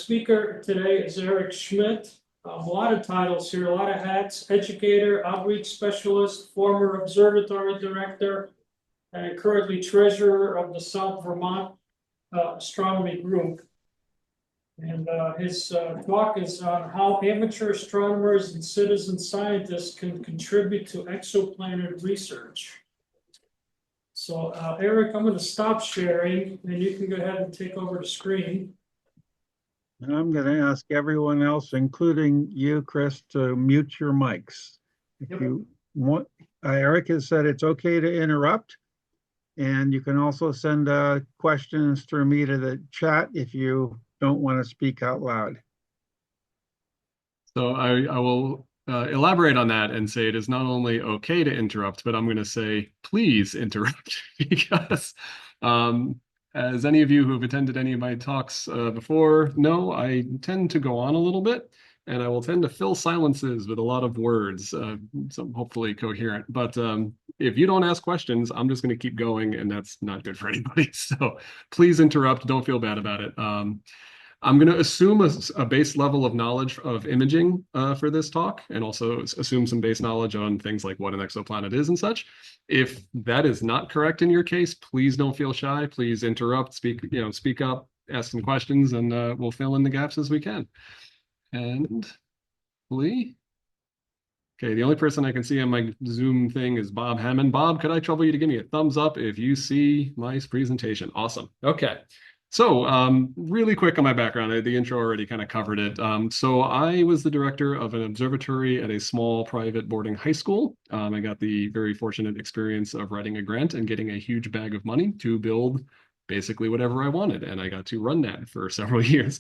Speaker today is Erik Schmitt. A lot of titles here, a lot of hats: educator, outreach specialist, former observatory director, and currently treasurer of the Southern Vermont Astronomy Group. And his talk is on how amateur astronomers and citizen scientists can contribute to exoplanet research. So Erik, I'm going to stop sharing, and you can go ahead and take over the screen. And I'm going to ask everyone else, including you, Chris, to mute your mics. If you want, Erik has said it's okay to interrupt. And you can also send questions through me to the chat if you don't want to speak out loud. So I will elaborate on that and say it is not only okay to interrupt, but I'm going to say, please interrupt, because as any of you who have attended any of my talks before know, I tend to go on a little bit, and I will tend to fill silences with a lot of words, some hopefully coherent. But if you don't ask questions, I'm just going to keep going, and that's not good for anybody. So please interrupt. Don't feel bad about it. I'm going to assume a base level of knowledge of imaging for this talk, and also assume some base knowledge on things like what an exoplanet is and such. If that is not correct in your case, please don't feel shy. Please interrupt, speak up, ask some questions, and we'll fill in the gaps as we can. And Lee? Okay, the only person I can see on my Zoom thing is Bob Hammond. Bob, could I trouble you to give me a thumbs up if you see my presentation? Awesome. Okay. So really quick on my background, the intro already kind of covered it. So I was the director of an observatory at a small private boarding high school. I got the very fortunate experience of writing a grant and getting a huge bag of money to build basically whatever I wanted. And I got to run that for several years.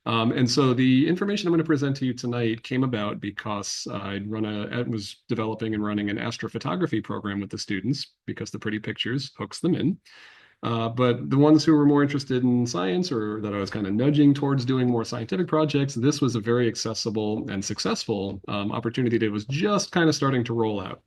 And so the information I'm going to present to you tonight came about because I was developing and running an astrophotography program with the students, because the pretty pictures hooks them in. But the ones who were more interested in science, or that I was kind of nudging towards doing more scientific projects, this was a very accessible and successful opportunity that was just kind of starting to roll out.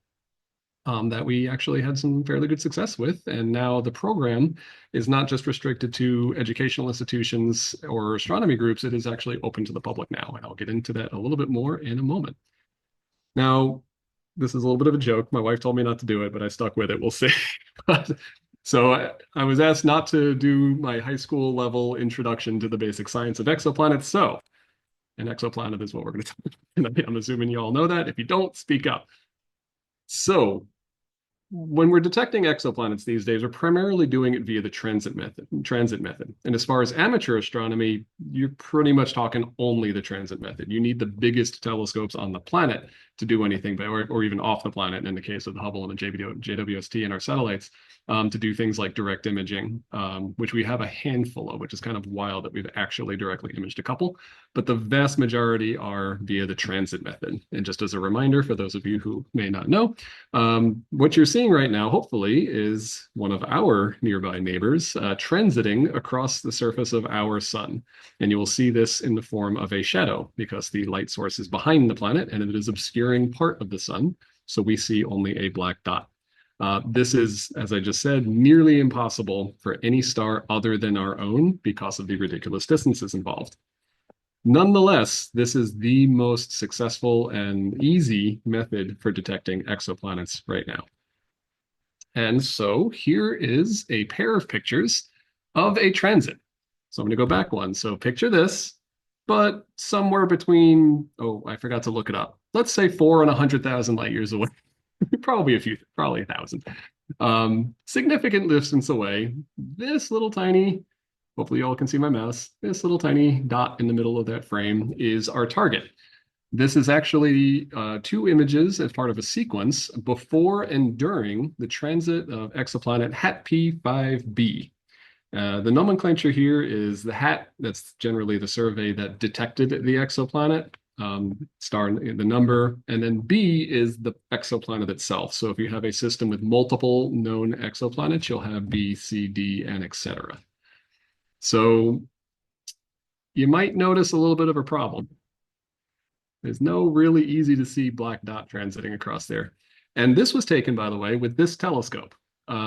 That we actually had some fairly good success with. And now the program is not just restricted to educational institutions or astronomy groups, it is actually open to the public now. And I'll get into that a little bit more in a moment. Now, this is a little bit of a joke. My wife told me not to do it, but I stuck with it. We'll see. So I was asked not to do my high school level introduction to the basic science of exoplanets. So an exoplanet is what we're going to talk about. I'm assuming you all know that. If you don't, speak up. So when we're detecting exoplanets these days, we're primarily doing it via the transit method. And as far as amateur astronomy, you're pretty much talking only the transit method. You need the biggest telescopes on the planet to do anything, or even off the planet in the case of the Hubble and the JWST and our satellites, to do things like direct imaging, which we have a handful of, which is kind of wild that we've actually directly imaged a couple. But the vast majority are via the transit method. And just as a reminder, for those of you who may not know, what you're seeing right now, hopefully, is one of our nearby neighbors transiting across the surface of our sun. And you will see this in the form of a shadow, because the light source is behind the planet and it is obscuring part of the sun. So we see only a black dot. This is, as I just said, nearly impossible for any star other than our own because of the ridiculous distances involved. Nonetheless, this is the most successful and easy method for detecting exoplanets right now. And so here is a pair of pictures of a transit. So I'm going to go back one. So picture this, but somewhere between, oh, I forgot to look it up. Let's say 4 and 100,000 light years away. Probably 1,000. Significant distance away. This little tiny, hopefully you all can see my mouse, this little tiny dot in the middle of that frame is our target. This is actually 2 images as part of a sequence before and during the transit of exoplanet HAT P5b. The nomenclature here is the HAT, that's generally the survey that detected the exoplanet, star the number, and then B is the exoplanet itself. So if you have a system with multiple known exoplanets, you'll have B, C, D, and etc. So you might notice a little bit of a problem. There's no really easy to see black dot transiting across there. And this was taken, by the way, with this telescope.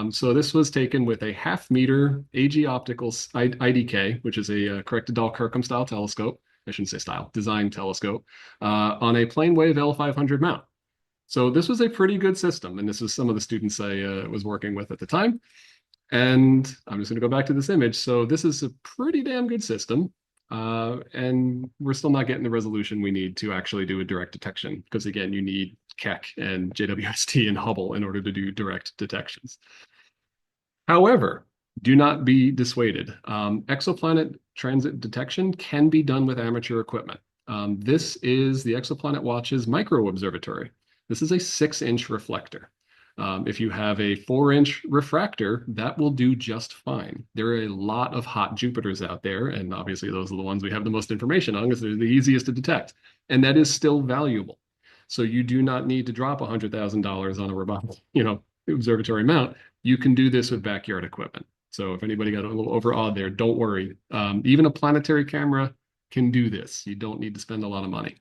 So this was taken with a 0.5 meter AG optical IDK, which is a corrected Dahl-Kirkham style telescope. I shouldn't say style, design telescope, on a plane wave L500 mount. So this was a pretty good system, and this was some of the students I was working with at the time. And I'm just going to go back to this image. So this is a pretty damn good system. And we're still not getting the resolution we need to actually do a direct detection, because again, you need Keck and JWST and Hubble in order to do direct detections. However, do not be dissuaded. Exoplanet transit detection can be done with amateur equipment. This is the Exoplanet Watch's micro observatory. This is a 6-inch reflector. If you have a 4-inch refractor, that will do just fine. There are a lot of hot Jupiters out there, and obviously those are the ones we have the most information on because they're the easiest to detect, and that is still valuable. So you do not need to drop $100,000 on a robotic, observatory mount. You can do this with backyard equipment. So if anybody got a little overawed there, don't worry. Even a planetary camera can do this. You don't need to spend a lot of money.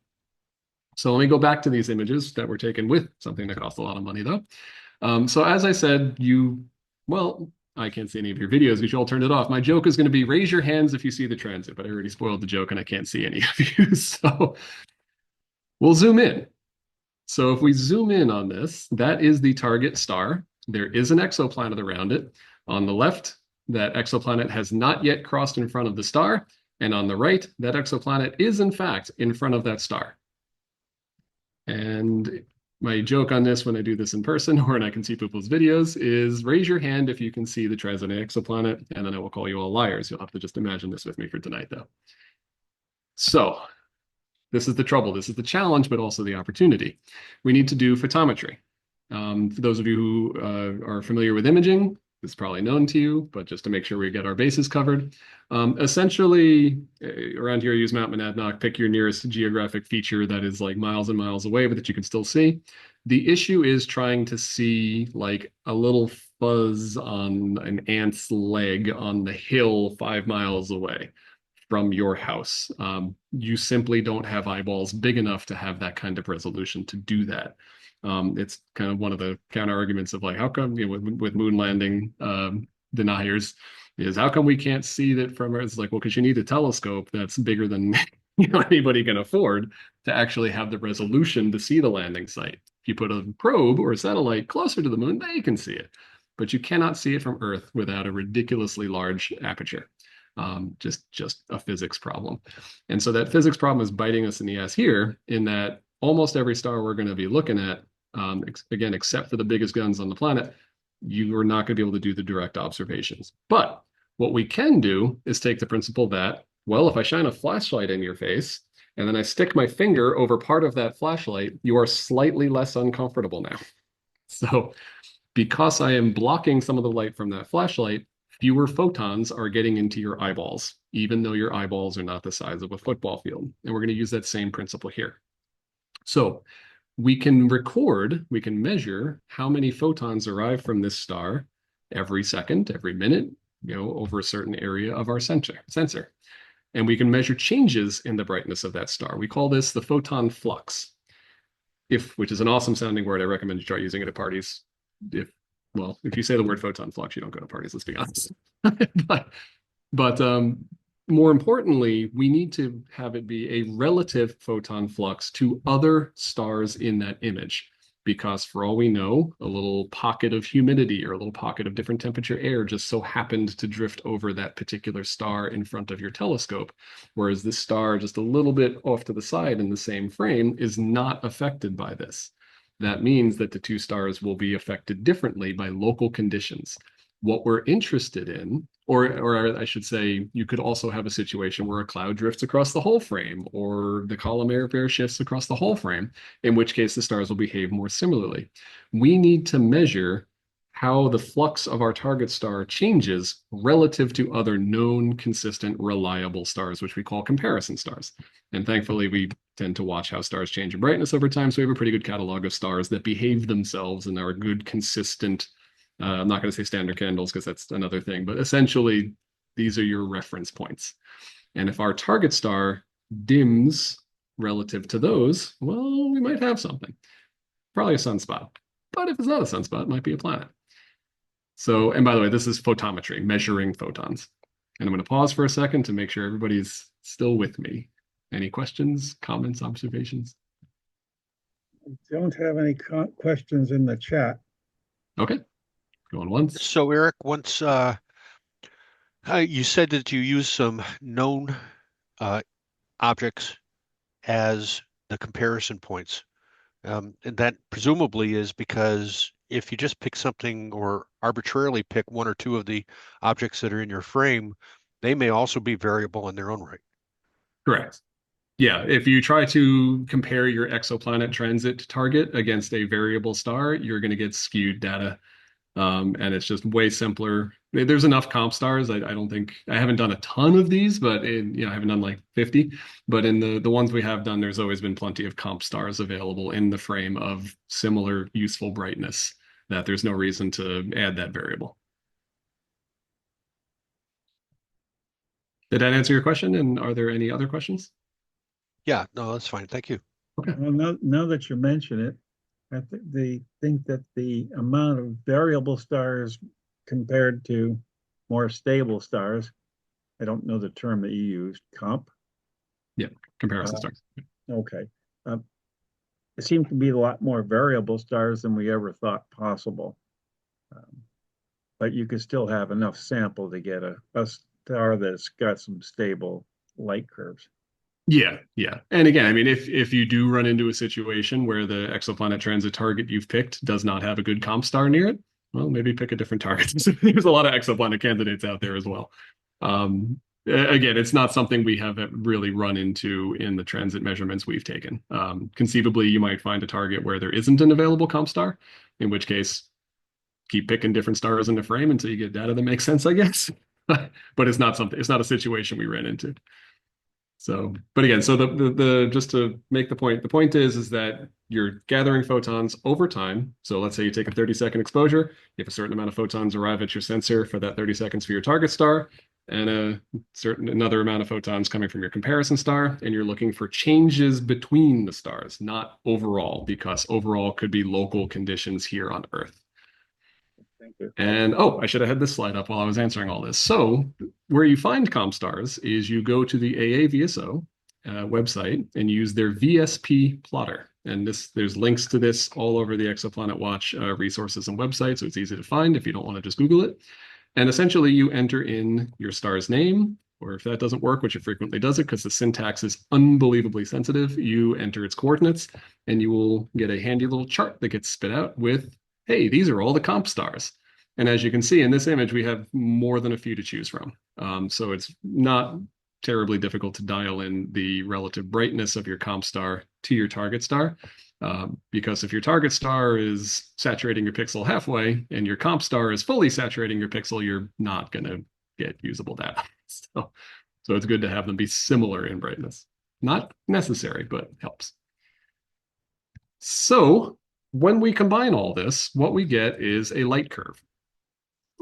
So let me go back to these images that were taken with something that costs a lot of money, though. So as I said, I can't see any of your videos because you all turned it off. My joke is going to be raise your hands if you see the transit, but I already spoiled the joke and I can't see any of you. So we'll zoom in. So if we zoom in on this, that is the target star. There is an exoplanet around it. On the left, that exoplanet has not yet crossed in front of the star. And on the right, that exoplanet is in fact in front of that star. And my joke on this when I do this in person or when I can see people's videos is raise your hand if you can see the transiting exoplanet, and then I will call you all liars. You'll have to just imagine this with me for tonight, though. So this is the trouble. This is the challenge, but also the opportunity. We need to do photometry. For those of you who are familiar with imaging, it's probably known to you, but just to make sure we get our bases covered. Essentially, around here, use Mount Monadnock, pick your nearest geographic feature that is like miles and miles away, but that you can still see. The issue is trying to see like a little fuzz on an ant's leg on the hill 5 miles away from your house. You simply don't have eyeballs big enough to have that kind of resolution to do that. It's kind of one of the counter arguments of like, how come, with moon landing deniers, is how come we can't see that from Earth? It's like, well, because you need a telescope that's bigger than anybody can afford to actually have the resolution to see the landing site. If you put a probe or a satellite closer to the moon, they can see it, but you cannot see it from Earth without a ridiculously large aperture. Just a physics problem. And so that physics problem is biting us in the ass here, in that almost every star we're going to be looking at, again, except for the biggest guns on the planet, you are not going to be able to do the direct observations. But what we can do is take the principle that, well, if I shine a flashlight in your face and then I stick my finger over part of that flashlight, you are slightly less uncomfortable now. So because I am blocking some of the light from that flashlight, fewer photons are getting into your eyeballs, even though your eyeballs are not the size of a football field. And we're going to use that same principle here. So we can measure how many photons arrive from this star every second, every minute, over a certain area of our sensor. And we can measure changes in the brightness of that star. We call this the photon flux, which is an awesome sounding word. I recommend you try using it at parties. If you say the word photon flux, you don't go to parties, let's be honest. but more importantly, we need to have it be a relative photon flux to other stars in that image, because for all we know, a little pocket of humidity or a little pocket of different temperature air just so happened to drift over that particular star in front of your telescope, whereas this star just a little bit off to the side in the same frame is not affected by this. That means that the two stars will be affected differently by local conditions. What we're interested in, or I should say, you could also have a situation where a cloud drifts across the whole frame, or the column air shifts across the whole frame, in which case the stars will behave more similarly. We need to measure how the flux of our target star changes relative to other known, consistent, reliable stars, which we call comparison stars. And thankfully, we tend to watch how stars change in brightness over time, so we have a pretty good catalog of stars that behave themselves and are good, consistent. I'm not going to say standard candles because that's another thing, but essentially, these are your reference points. And if our target star dims relative to those, well, we might have something. Probably a sunspot. But if it's not a sunspot, it might be a planet. So, and by the way, this is photometry, measuring photons. And I'm going to pause for a second to make sure everybody's still with me. Any questions, comments, observations? Don't have any questions in the chat. Okay, going once. So Eric, once you said that you use some known uh, objects as the comparison points. And that presumably is because if you just pick something or arbitrarily pick one or two of the objects that are in your frame, they may also be variable in their own right. Correct. Yeah, if you try to compare your exoplanet transit target against a variable star, you're going to get skewed data. And it's just way simpler. There's enough comp stars. I don't think I haven't done a ton of these, but I haven't done like 50. But in the ones we have done, there's always been plenty of comp stars available in the frame of similar useful brightness that there's no reason to add that variable. Did that answer your question? And are there any other questions? Yeah, no, that's fine. Thank you. Okay. Well, now that you mention it, I think that the amount of variable stars compared to more stable stars, I don't know the term that you used, comp. Yeah, comparison stars. Okay. It seems to be a lot more variable stars than we ever thought possible. But you could still have enough sample to get a star that's got some stable light curves. Yeah, yeah. And again, I mean, if you do run into a situation where the exoplanet transit target you've picked does not have a good comp star near it, well, maybe pick a different target. There's a lot of exoplanet candidates out there as well. Again, it's not something we have really run into in the transit measurements we've taken. Conceivably, you might find a target where there isn't an available comp star, in which case, keep picking different stars in the frame until you get data that makes sense, I guess. But it's not a situation we ran into. So, but again, so the just to make the point is that you're gathering photons over time. So let's say you take a 30-second exposure, you have a certain amount of photons arrive at your sensor for that 30 seconds for your target star, and another amount of photons coming from your comparison star, and you're looking for changes between the stars, not overall, because overall could be local conditions here on Earth. Thank you. And I should have had this slide up while I was answering all this. So where you find comp stars is you go to the AAVSO website and use their VSP plotter. And there's links to this all over the Exoplanet Watch resources and websites, so it's easy to find if you don't want to just Google it. And essentially you enter in your star's name, or if that doesn't work, which it frequently does it because the syntax is unbelievably sensitive, you enter its coordinates and you will get a handy little chart that gets spit out with, hey, these are all the comp stars. And as you can see in this image, we have more than a few to choose from. So it's not terribly difficult to dial in the relative brightness of your comp star to your target star. Because if your target star is saturating your pixel halfway and your comp star is fully saturating your pixel, you're not going to get usable data. So it's good to have them be similar in brightness. Not necessary, but helps. So when we combine all this, what we get is a light curve.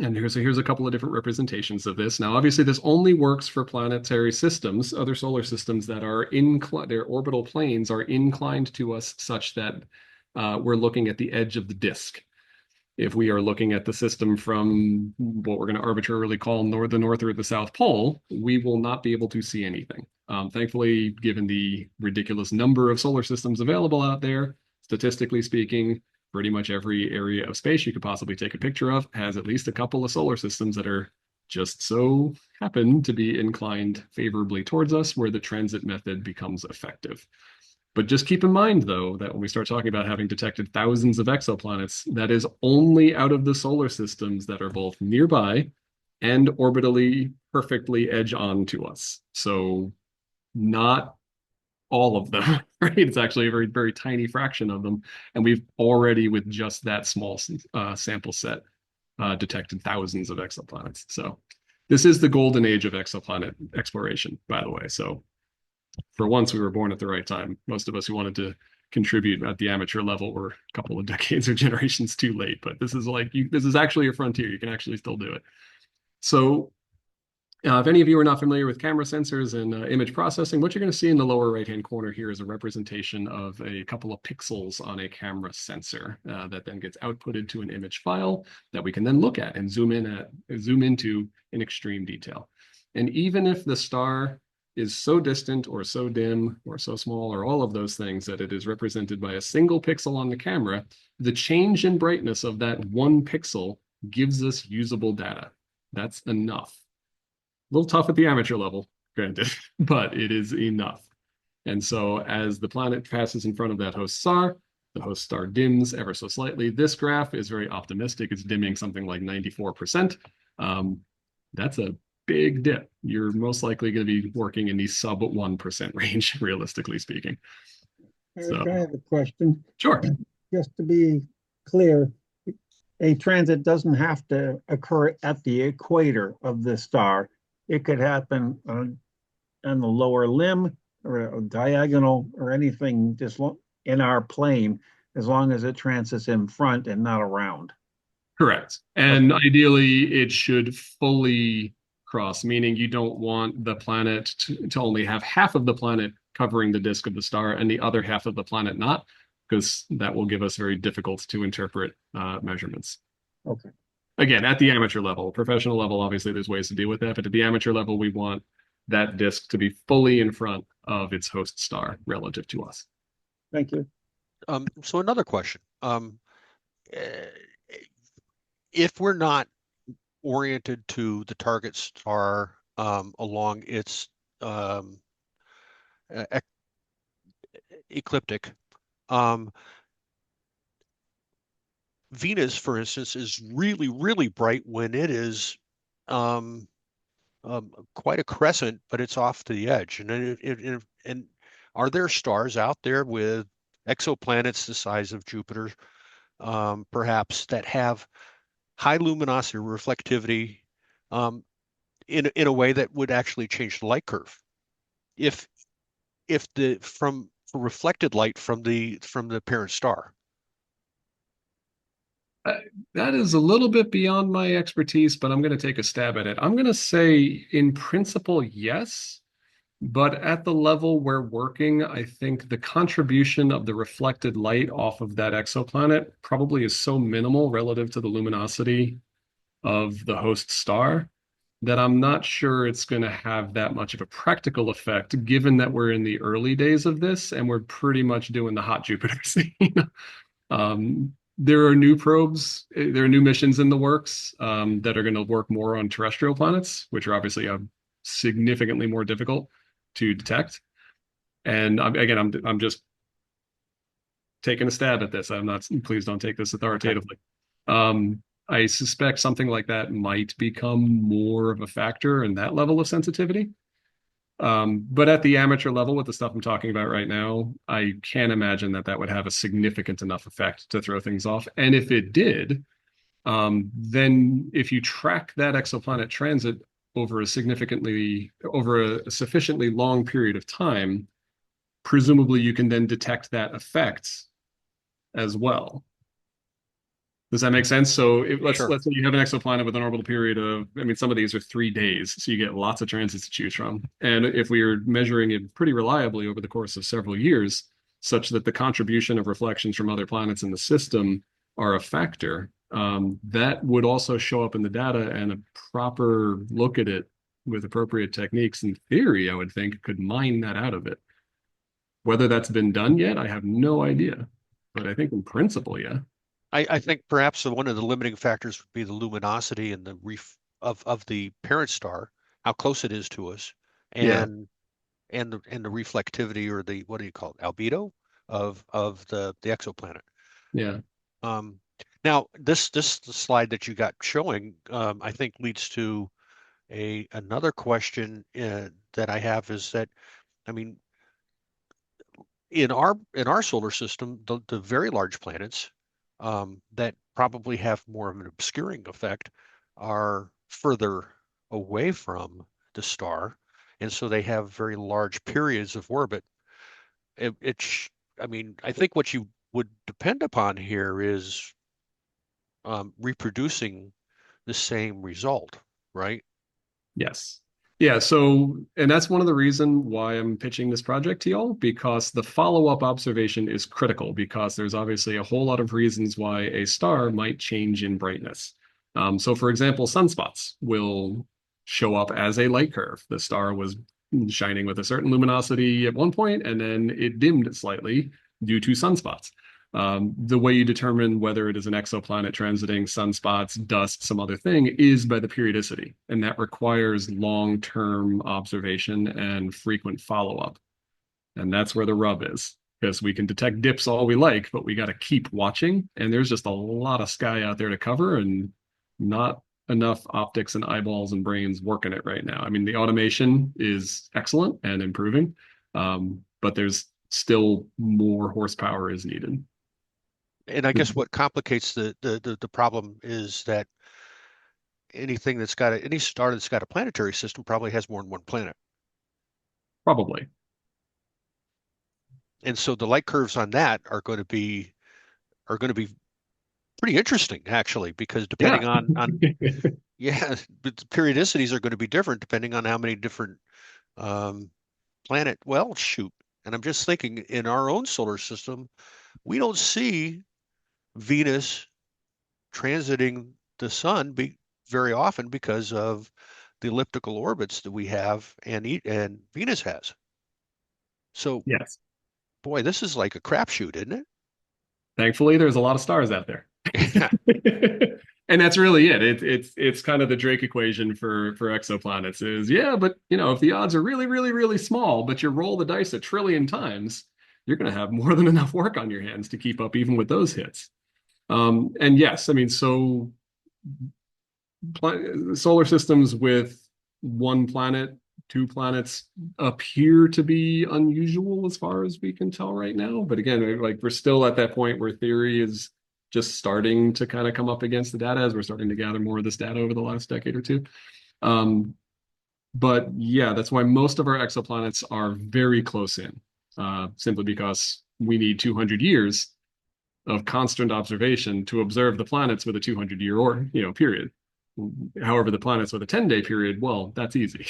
And here's a couple of different representations of this. Now, obviously, this only works for planetary systems, other solar systems that are their orbital planes are inclined to us such that we're looking at the edge of the disk. If we are looking at the system from what we're going to arbitrarily call the North or the South Pole, we will not be able to see anything. Thankfully, given the ridiculous number of solar systems available out there, statistically speaking, pretty much every area of space you could possibly take a picture of has at least a couple of solar systems that are just so happen to be inclined favorably towards us, where the transit method becomes effective. But just keep in mind, though, that when we start talking about having detected thousands of exoplanets, that is only out of the solar systems that are both nearby and orbitally perfectly edge on to us. So not all of them, right? It's actually a very, very tiny fraction of them. And we've already, with just that small sample set, detected thousands of exoplanets. So this is the golden age of exoplanet exploration, by the way. So for once, we were born at the right time. Most of us who wanted to contribute at the amateur level were a couple of decades or generations too late. But this is actually a frontier. You can actually still do it. So If any of you are not familiar with camera sensors and image processing, what you're going to see in the lower right-hand corner here is a representation of a couple of pixels on a camera sensor that then gets outputted to an image file that we can then look at and zoom into in extreme detail. And even if the star is so distant or so dim or so small or all of those things that it is represented by a single pixel on the camera, the change in brightness of that one pixel gives us usable data. That's enough. A little tough at the amateur level, granted, but it is enough. And so as the planet passes in front of that host star, the host star dims ever so slightly. This graph is very optimistic. It's dimming something like 94%. That's a big dip. You're most likely going to be working in the sub 1% range, realistically speaking. Eric, I have a question. Sure. Just to be clear, a transit doesn't have to occur at the equator of the star. It could happen on the lower limb or a diagonal or anything just in our plane, as long as it transits in front and not around. Correct. And ideally, it should fully cross, meaning you don't want the planet to only have half of the planet covering the disk of the star and the other half of the planet not, because that will give us very difficult to interpret measurements. Okay. Again, at the amateur level, professional level, obviously there's ways to deal with that, but at the amateur level, we want that disk to be fully in front of its host star relative to us. Thank you. So another question. If we're not oriented to the target star along its ecliptic, Venus, for instance, is really, really bright when it is quite a crescent, but it's off to the edge. And are there stars out there with exoplanets the size of Jupiter, perhaps, that have high luminosity reflectivity in a way that would actually change the light curve? If from reflected light from the parent star. That is a little bit beyond my expertise, but I'm going to take a stab at it. I'm going to say, in principle, yes. But at the level we're working, I think the contribution of the reflected light off of that exoplanet probably is so minimal relative to the luminosity of the host star that I'm not sure it's going to have that much of a practical effect, given that we're in the early days of this and we're pretty much doing the hot Jupiter scene. There are new probes, there are new missions in the works that are going to work more on terrestrial planets, which are obviously significantly more difficult to detect. And again, I'm just taking a stab at this. I'm not, please don't take this authoritatively. I suspect something like that might become more of a factor in that level of sensitivity. But at the amateur level, with the stuff I'm talking about right now, I can't imagine that that would have a significant enough effect to throw things off. And if it did, then if you track that exoplanet transit over a sufficiently long period of time, presumably you can then detect that effect as well. Does that make sense? So let's say you have an exoplanet with an orbital period of, I mean, some of these are 3 days, so you get lots of transits to choose from. And if we are measuring it pretty reliably over the course of several years, such that the contribution of reflections from other planets in the system are a factor, that would also show up in the data, and a proper look at it with appropriate techniques, in theory, I would think, could mine that out of it. Whether that's been done yet, I have no idea. But I think in principle, yeah. I think perhaps one of the limiting factors would be the luminosity and the of the parent star, how close it is to us, and the reflectivity, or the, what do you call it, albedo of the exoplanet. Yeah. Now this slide that you got showing, I think leads to another question that I have, is that, I mean, in our solar system, the very large planets that probably have more of an obscuring effect are further away from the star, and so they have very large periods of orbit. I mean, I think what you would depend upon here is reproducing the same result, right? Yes. Yeah, so, and that's one of the reasons why I'm pitching this project to y'all, because the follow-up observation is critical, because there's obviously a whole lot of reasons why a star might change in brightness. So for example, sunspots will show up as a light curve. The star was shining with a certain luminosity at one point, and then it dimmed slightly due to sunspots. The way you determine whether it is an exoplanet transiting sunspots, dust, some other thing is by the periodicity. And that requires long-term observation and frequent follow-up. And that's where the rub is, because we can detect dips all we like, but we got to keep watching. And there's just a lot of sky out there to cover and not enough optics and eyeballs and brains working it right now. I mean, the automation is excellent and improving, but there's still more horsepower is needed. And I guess what complicates the problem is that anything that's got any star that's got a planetary system probably has more than one planet. Probably. And so the light curves on that are going to be pretty interesting actually, because depending Yeah. on yeah, but the periodicities are going to be different depending on how many different um planet. Well, shoot. And I'm just thinking in our own solar system, we don't see Venus transiting the sun very often because of the elliptical orbits that we have and Venus has. So, Yes. boy, this is like a crapshoot, isn't Thankfully, there's a lot of stars out there. it? And that's really it. It's kind of the Drake equation for exoplanets is, yeah, but if the odds are really, really, really small, but you roll the dice a trillion times, you're going to have more than enough work on your hands to keep up even with those hits. And yes, I mean, so solar systems with one planet, two planets appear to be unusual as far as we can tell right now. But again, like we're still at that point where theory is just starting to kind of come up against the data as we're starting to gather more of this data over the last decade or two. But yeah, that's why most of our exoplanets are very close in, simply because we need 200 years of constant observation to observe the planets with a 200-year or period. However, the planets with a 10-day period, well, that's easy.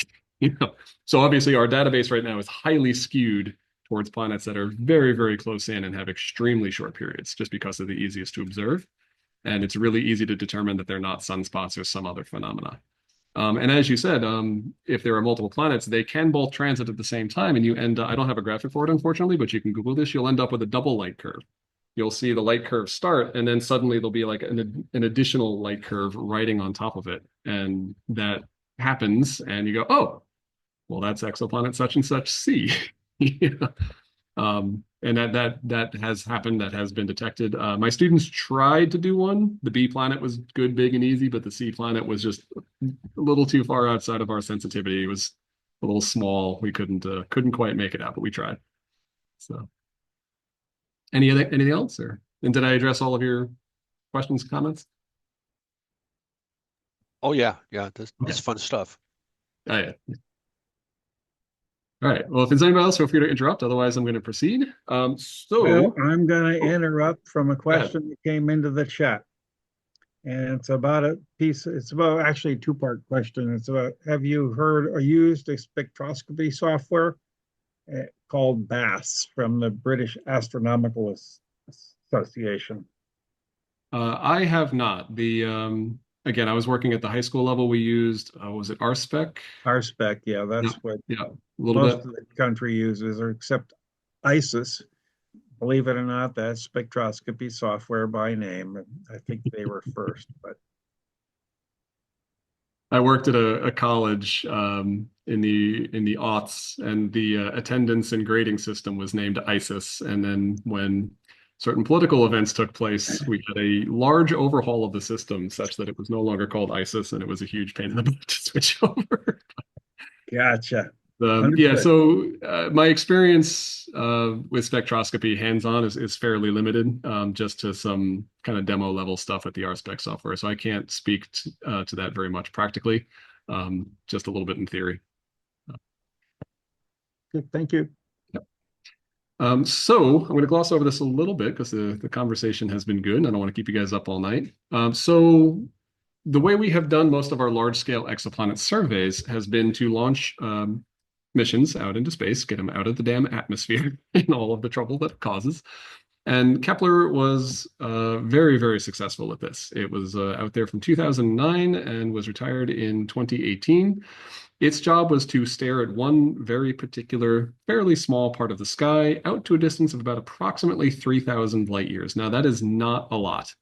So obviously our database right now is highly skewed towards planets that are very, very close in and have extremely short periods, just because they're the easiest to observe. And it's really easy to determine that they're not sunspots or some other phenomena. And as you said, if there are multiple planets, they can both transit at the same time, and you end. I don't have a graphic for it, unfortunately, but you can Google this. You'll end up with a double light curve. You'll see the light curve start, and then suddenly there'll be like an additional light curve riding on top of it, and that happens, and you go, oh, well, that's exoplanet such and such C. Yeah. And that has happened. That has been detected. My students tried to do one. The B planet was good, big, and easy, but the C planet was just a little too far outside of our sensitivity. It was a little small. We couldn't quite make it out, but we tried. So, anything else, or and did I address all of your questions, comments? Oh yeah, yeah, Okay. that's fun stuff. Oh, yeah. All right. Well, if there's anybody else, feel free to interrupt. Otherwise, I'm going to proceed. Well, I'm going to interrupt from a Go ahead. question that came into the chat. And it's about it's about actually a two-part question. It's about, have you heard or used a spectroscopy software called BAS from the British Astronomical Association? I have not. Again, I was working at the high school level. We used, was it RSpec? RSpec, yeah, Yeah, that's what yeah, a little most bit. of the country uses, or except ISIS. Believe it or not, that's spectroscopy software by name. I think they were first, but I worked at a college in the aughts, and the attendance and grading system was named ISIS. And then when certain political events took place, we had a large overhaul of the system, such that it was no longer called ISIS, and it was a huge pain in the butt to switch over. gotcha. Yeah, Understood. so my experience with spectroscopy hands-on is fairly limited, just to some kind of demo level stuff at the RSpec software. So I can't speak to that very much practically, just a little bit in theory. Good, thank you. So I'm going to gloss over this a little bit because the conversation has been good and I don't want to keep you guys up all night. So the way we have done most of our large-scale exoplanet surveys has been to launch missions out into space, get them out of the damn atmosphere and all of the trouble that it causes. And Kepler was very, very successful at this. It was out there from 2009 and was retired in 2018. Its job was to stare at one very particular, fairly small part of the sky out to a distance of about approximately 3,000 light years. Now, that is not a lot.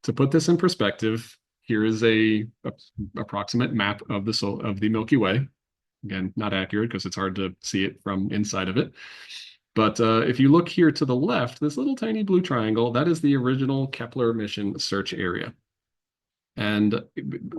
To put this in perspective, here is a approximate map of the Milky Way. Again, not accurate because it's hard to see it from inside of it. But if you look here to the left, this little tiny blue triangle, that is the original Kepler mission search area. And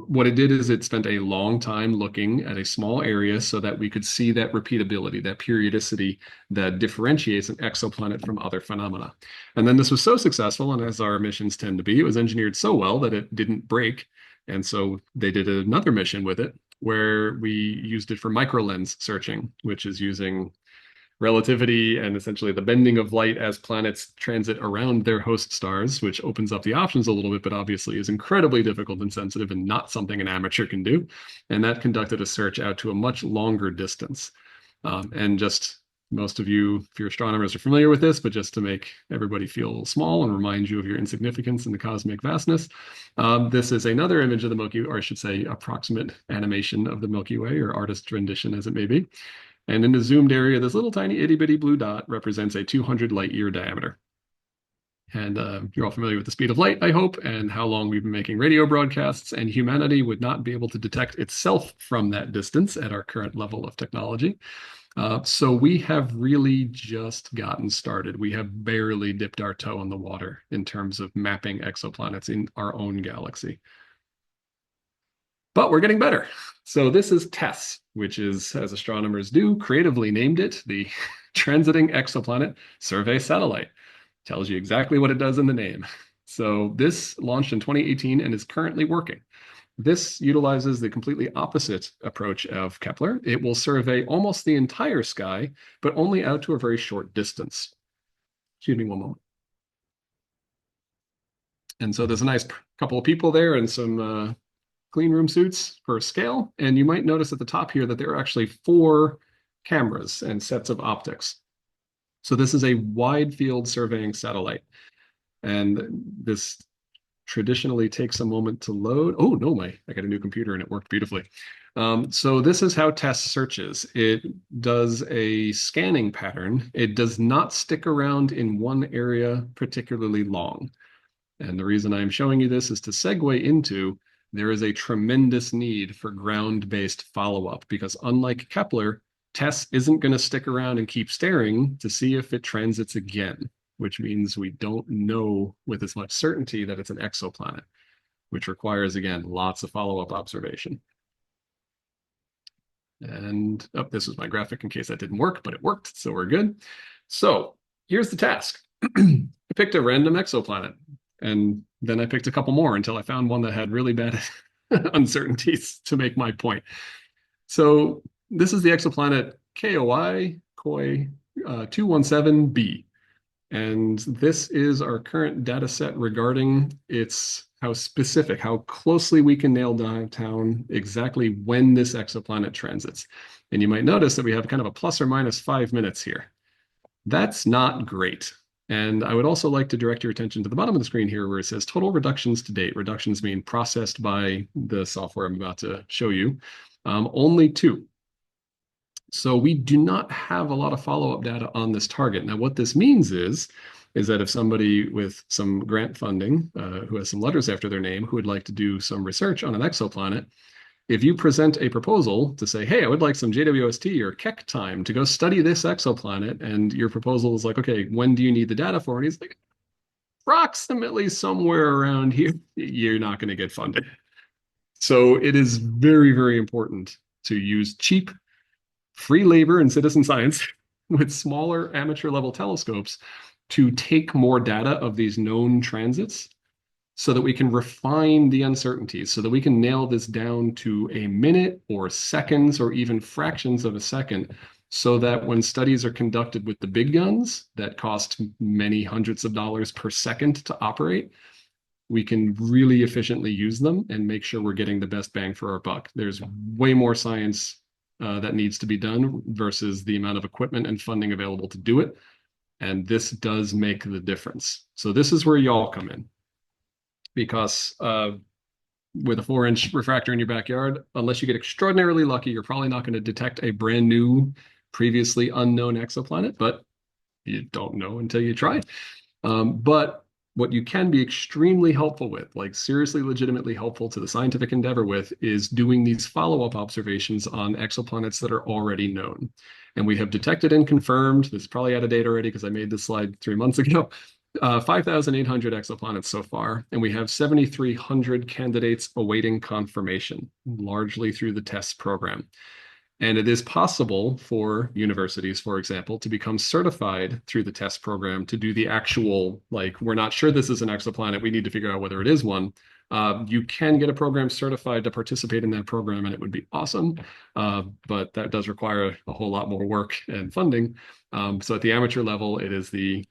what it did is it spent a long time looking at a small area so that we could see that repeatability, that periodicity that differentiates an exoplanet from other phenomena. And then this was so successful, and as our missions tend to be, it was engineered so well that it didn't break. And so they did another mission with it where we used it for microlens searching, which is using relativity and essentially the bending of light as planets transit around their host stars, which opens up the options a little bit, but obviously is incredibly difficult and sensitive and not something an amateur can do. And that conducted a search out to a much longer distance. And just most of you, if you're astronomers, are familiar with this, but just to make everybody feel small and remind you of your insignificance in the cosmic vastness, this is another image of the Milky Way, or I should say approximate animation of the Milky Way, or artist rendition as it may be. And in the zoomed area, this little tiny itty bitty blue dot represents a 200 light year diameter. And you're all familiar with the speed of light, I hope, and how long we've been making radio broadcasts, and humanity would not be able to detect itself from that distance at our current level of technology. So we have really just gotten started. We have barely dipped our toe in the water in terms of mapping exoplanets in our own galaxy. But we're getting better. So this is TESS, which is, as astronomers do, creatively named it the Transiting Exoplanet Survey Satellite. Tells you exactly what it does in the name. So this launched in 2018 and is currently working. This utilizes the completely opposite approach of Kepler. It will survey almost the entire sky, but only out to a very short distance. Excuse me one moment. And so there's a nice couple of people there and some clean room suits for scale. And you might notice at the top here that there are actually 4 cameras and sets of optics. So this is a wide field surveying satellite. And this traditionally takes a moment to load. Oh, no, I got a new computer and it worked beautifully. So this is how TESS searches. It does a scanning pattern. It does not stick around in one area particularly long. And the reason I'm showing you this is to segue into there is a tremendous need for ground-based follow-up because unlike Kepler, TESS isn't going to stick around and keep staring to see if it transits again, which means we don't know with as much certainty that it's an exoplanet, which requires, again, lots of follow-up observation. And this was my graphic in case that didn't work, but it worked, so we're good. So here's the task. I picked a random exoplanet. And then I picked a couple more until I found one that had really bad uncertainties to make my point. So this is the exoplanet KOI 217b. And this is our current data set regarding how specific, how closely we can nail down exactly when this exoplanet transits. And you might notice that we have kind of a plus or minus 5 minutes here. That's not great. And I would also like to direct your attention to the bottom of the screen here where it says total reductions to date. Reductions mean processed by the software I'm about to show you. Only 2. So we do not have a lot of follow-up data on this target. Now, what this means is that if somebody with some grant funding, who has some letters after their name, who would like to do some research on an exoplanet, if you present a proposal to say, hey, I would like some JWST or Keck time to go study this exoplanet, and your proposal is like, okay, when do you need the data for? And he's like, approximately somewhere around here, you're not going to get funded. So it is very, very important to use cheap, free labor and citizen science with smaller amateur level telescopes to take more data of these known transits so that we can refine the uncertainties, so that we can nail this down to a minute or seconds or even fractions of a second, so that when studies are conducted with the big guns that cost many hundreds of dollars per second to operate, we can really efficiently use them and make sure we're getting the best bang for our buck. There's way more science that needs to be done versus the amount of equipment and funding available to do it. And this does make the difference. So this is where y'all come in. Because with a 4-inch refractor in your backyard, unless you get extraordinarily lucky, you're probably not going to detect a brand new, previously unknown exoplanet, but you don't know until you try. But what you can be extremely helpful with, like seriously, legitimately helpful to the scientific endeavor with, is doing these follow-up observations on exoplanets that are already known. And we have detected and confirmed, this is probably out of date already because I made this slide 3 months ago, 5,800 exoplanets so far, and we have 7,300 candidates awaiting confirmation, largely through the TESS program. And it is possible for universities, for example, to become certified through the TESS program to do the actual, like, we're not sure this is an exoplanet, we need to figure out whether it is one. You can get a program certified to participate in that program, and it would be awesome. But that does require a whole lot more work and funding. So at the amateur level, it is the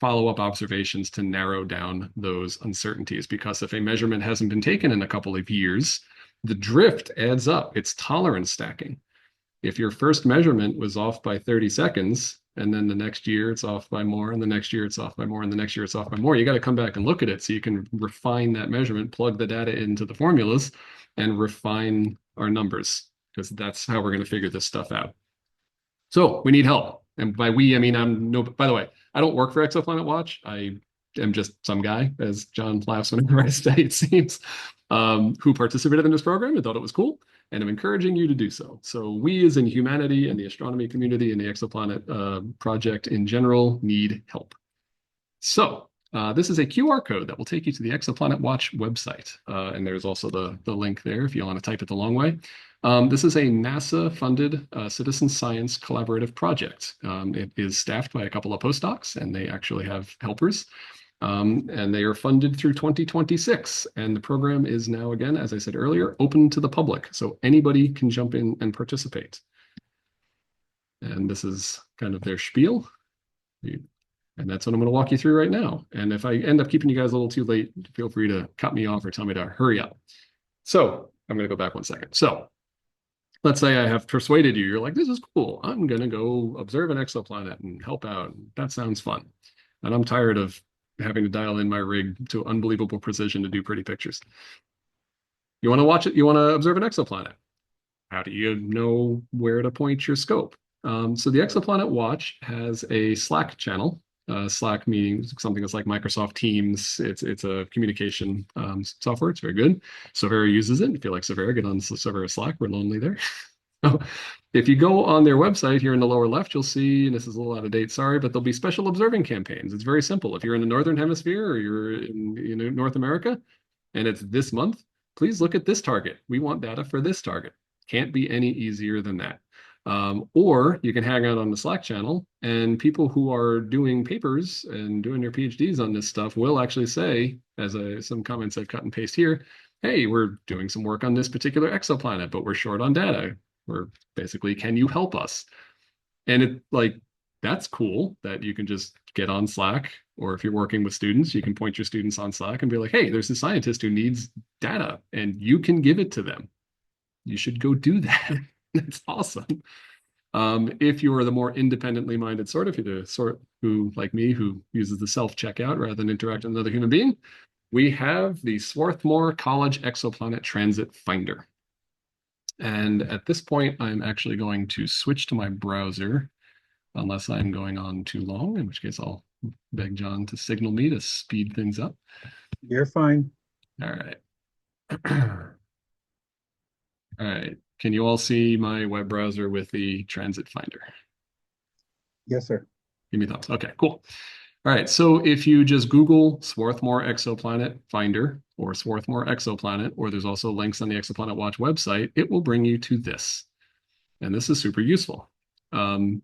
follow-up observations to narrow down those uncertainties, because if a measurement hasn't been taken in a couple of years, the drift adds up. It's tolerance stacking. If your first measurement was off by 30 seconds, and then the next year it's off by more, and the next year it's off by more, and the next year it's off by more, you got to come back and look at it so you can refine that measurement, plug the data into the formulas, and refine our numbers, because that's how we're going to figure this stuff out. So we need help. And by we, I mean, by the way, I don't work for Exoplanet Watch. I am just some guy, as John laughs whenever I say it seems, who participated in this program and thought it was cool. And I'm encouraging you to do so. So we, as in humanity and the astronomy community and the exoplanet project in general, need help. So this is a QR code that will take you to the Exoplanet Watch website. And there's also the link there if you want to type it the long way. This is a NASA-funded citizen science collaborative project. It is staffed by a couple of postdocs, and they actually have helpers. And they are funded through 2026. And the program is now, again, as I said earlier, open to the public. So anybody can jump in and participate. And this is kind of their spiel. And that's what I'm going to walk you through right now. And if I end up keeping you guys a little too late, feel free to cut me off or tell me to hurry up. So I'm going to go back 1 second. So let's say I have persuaded you. You're like, this is cool. I'm going to go observe an exoplanet and help out. That sounds fun. And I'm tired of having to dial in my rig to unbelievable precision to do pretty pictures. You want to watch it? You want to observe an exoplanet? How do you know where to point your scope? So the Exoplanet Watch has a Slack channel. Slack meaning something that's like Microsoft Teams. It's a communication software. It's very good. SoVerA uses it. If you like SoVerA, get on SoVerA Slack. We're lonely there. So if you go on their website here in the lower left, you'll see, and this is a little out of date, sorry, but there'll be special observing campaigns. It's very simple. If you're in the Northern Hemisphere or you're in North America and it's this month, please look at this target. We want data for this target. Can't be any easier than that. Or you can hang out on the Slack channel, and people who are doing papers and doing their PhDs on this stuff will actually say, as some comments I've cut and paste here, hey, we're doing some work on this particular exoplanet, but we're short on data. We're basically, can you help us? And that's cool that you can just get on Slack, or if you're working with students, you can point your students on Slack and be like, hey, there's a scientist who needs data, and you can give it to them. You should go do that. It's awesome. If you are the more independently minded sort, if you're the sort who, like me, who uses the self-checkout rather than interact with another human being, we have the Swarthmore College Exoplanet Transit Finder. And at this point, I'm actually going to switch to my browser, unless I'm going on too long, in which case I'll beg John to signal me to speed things up. You're fine. All right. All right. Can you all see my web browser with the transit finder? Yes, sir. Give me thumbs. Okay, cool. All right. So if you just Google Swarthmore Exoplanet Finder or Swarthmore Exoplanet, or there's also links on the Exoplanet Watch website, it will bring you to this. And this is super useful. So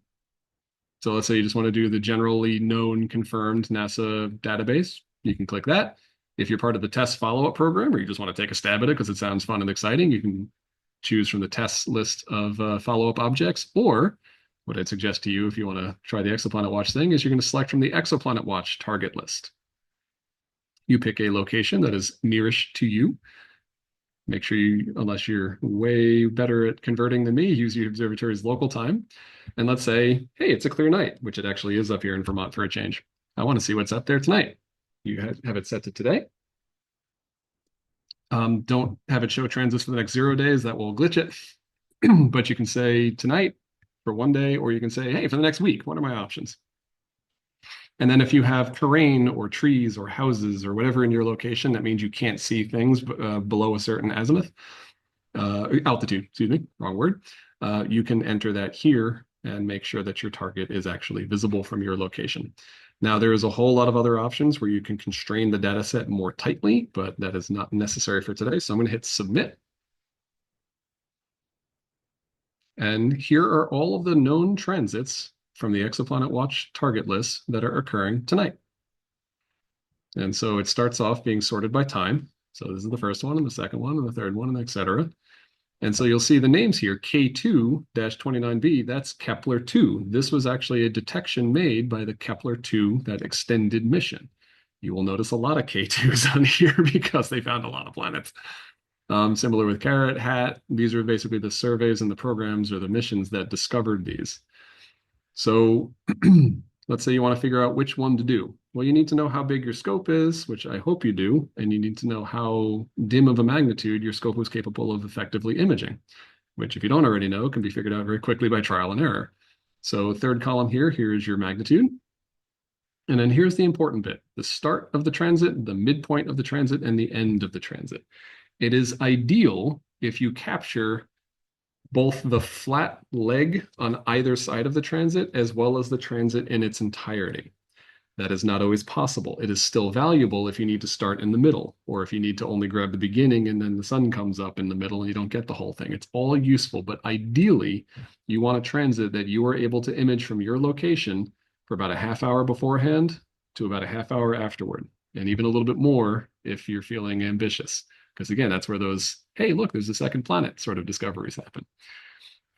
let's say you just want to do the generally known confirmed NASA database. You can click that. If you're part of the TESS follow-up program, or you just want to take a stab at it because it sounds fun and exciting, you can choose from the TESS list of follow-up objects. Or what I'd suggest to you if you want to try the Exoplanet Watch thing is you're going to select from the Exoplanet Watch target list. You pick a location that is nearest to you. Make sure you, unless you're way better at converting than me, use your observatory's local time. And let's say, hey, it's a clear night, which it actually is up here in Vermont for a change. I want to see what's up there tonight. You have it set to today. Don't have it show transits for the next 0 days. That will glitch it. But you can say tonight for 1 day, or you can say, hey, for the next week, what are my options? And then if you have terrain or trees or houses or whatever in your location, that means you can't see things below a certain azimuth, altitude, excuse me, wrong word. You can enter that here and make sure that your target is actually visible from your location. Now, there is a whole lot of other options where you can constrain the data set more tightly, but that is not necessary for today. So I'm going to hit submit. And here are all of the known transits from the Exoplanet Watch target list that are occurring tonight. And so it starts off being sorted by time. So this is the first one, and the second one, and the third one, and et cetera. And so you'll see the names here, K2-29b, that's Kepler-2. This was actually a detection made by the Kepler-2, that extended mission. You will notice a lot of K2s on here because they found a lot of planets. Similar with Carrot, Hat, these are basically the surveys and the programs or the missions that discovered these. So let's say you want to figure out which one to do. Well, you need to know how big your scope is, which I hope you do, and you need to know how dim of a magnitude your scope was capable of effectively imaging, which if you don't already know, can be figured out very quickly by trial and error. So third column here is your magnitude. And then here's the important bit, the start of the transit, the midpoint of the transit, and the end of the transit. It is ideal if you capture both the flat leg on either side of the transit as well as the transit in its entirety. That is not always possible. It is still valuable if you need to start in the middle, or if you need to only grab the beginning and then the sun comes up in the middle and you don't get the whole thing. It's all useful, but ideally, you want a transit that you are able to image from your location for about a half hour beforehand to about a half hour afterward, and even a little bit more if you're feeling ambitious. Because again, that's where those, hey, look, there's a second planet sort of discoveries happen.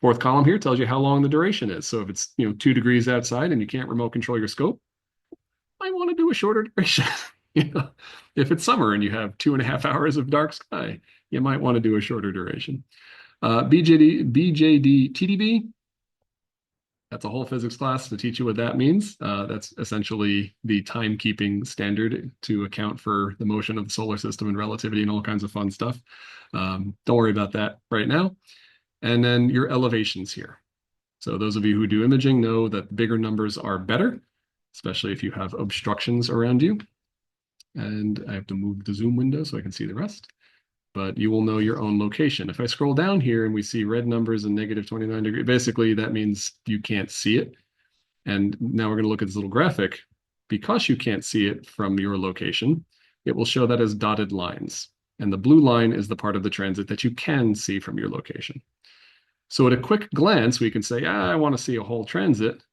Fourth column here tells you how long the duration is. So if it's 2 degrees outside and you can't remote control your scope, I want to do a shorter duration. If it's summer and you have 2.5 hours of dark sky, you might want to do a shorter duration. BJD, TDB, that's a whole physics class to teach you what that means. That's essentially the timekeeping standard to account for the motion of the solar system and relativity and all kinds of fun stuff. Don't worry about that right now. And then your elevations here. So those of you who do imaging know that bigger numbers are better, especially if you have obstructions around you. And I have to move the zoom window so I can see the rest. But you will know your own location. If I scroll down here and we see red numbers and negative 29 degrees, basically that means you can't see it. And now we're going to look at this little graphic. Because you can't see it from your location, it will show that as dotted lines. And the blue line is the part of the transit that you can see from your location. So at a quick glance, we can say, I want to see a whole transit.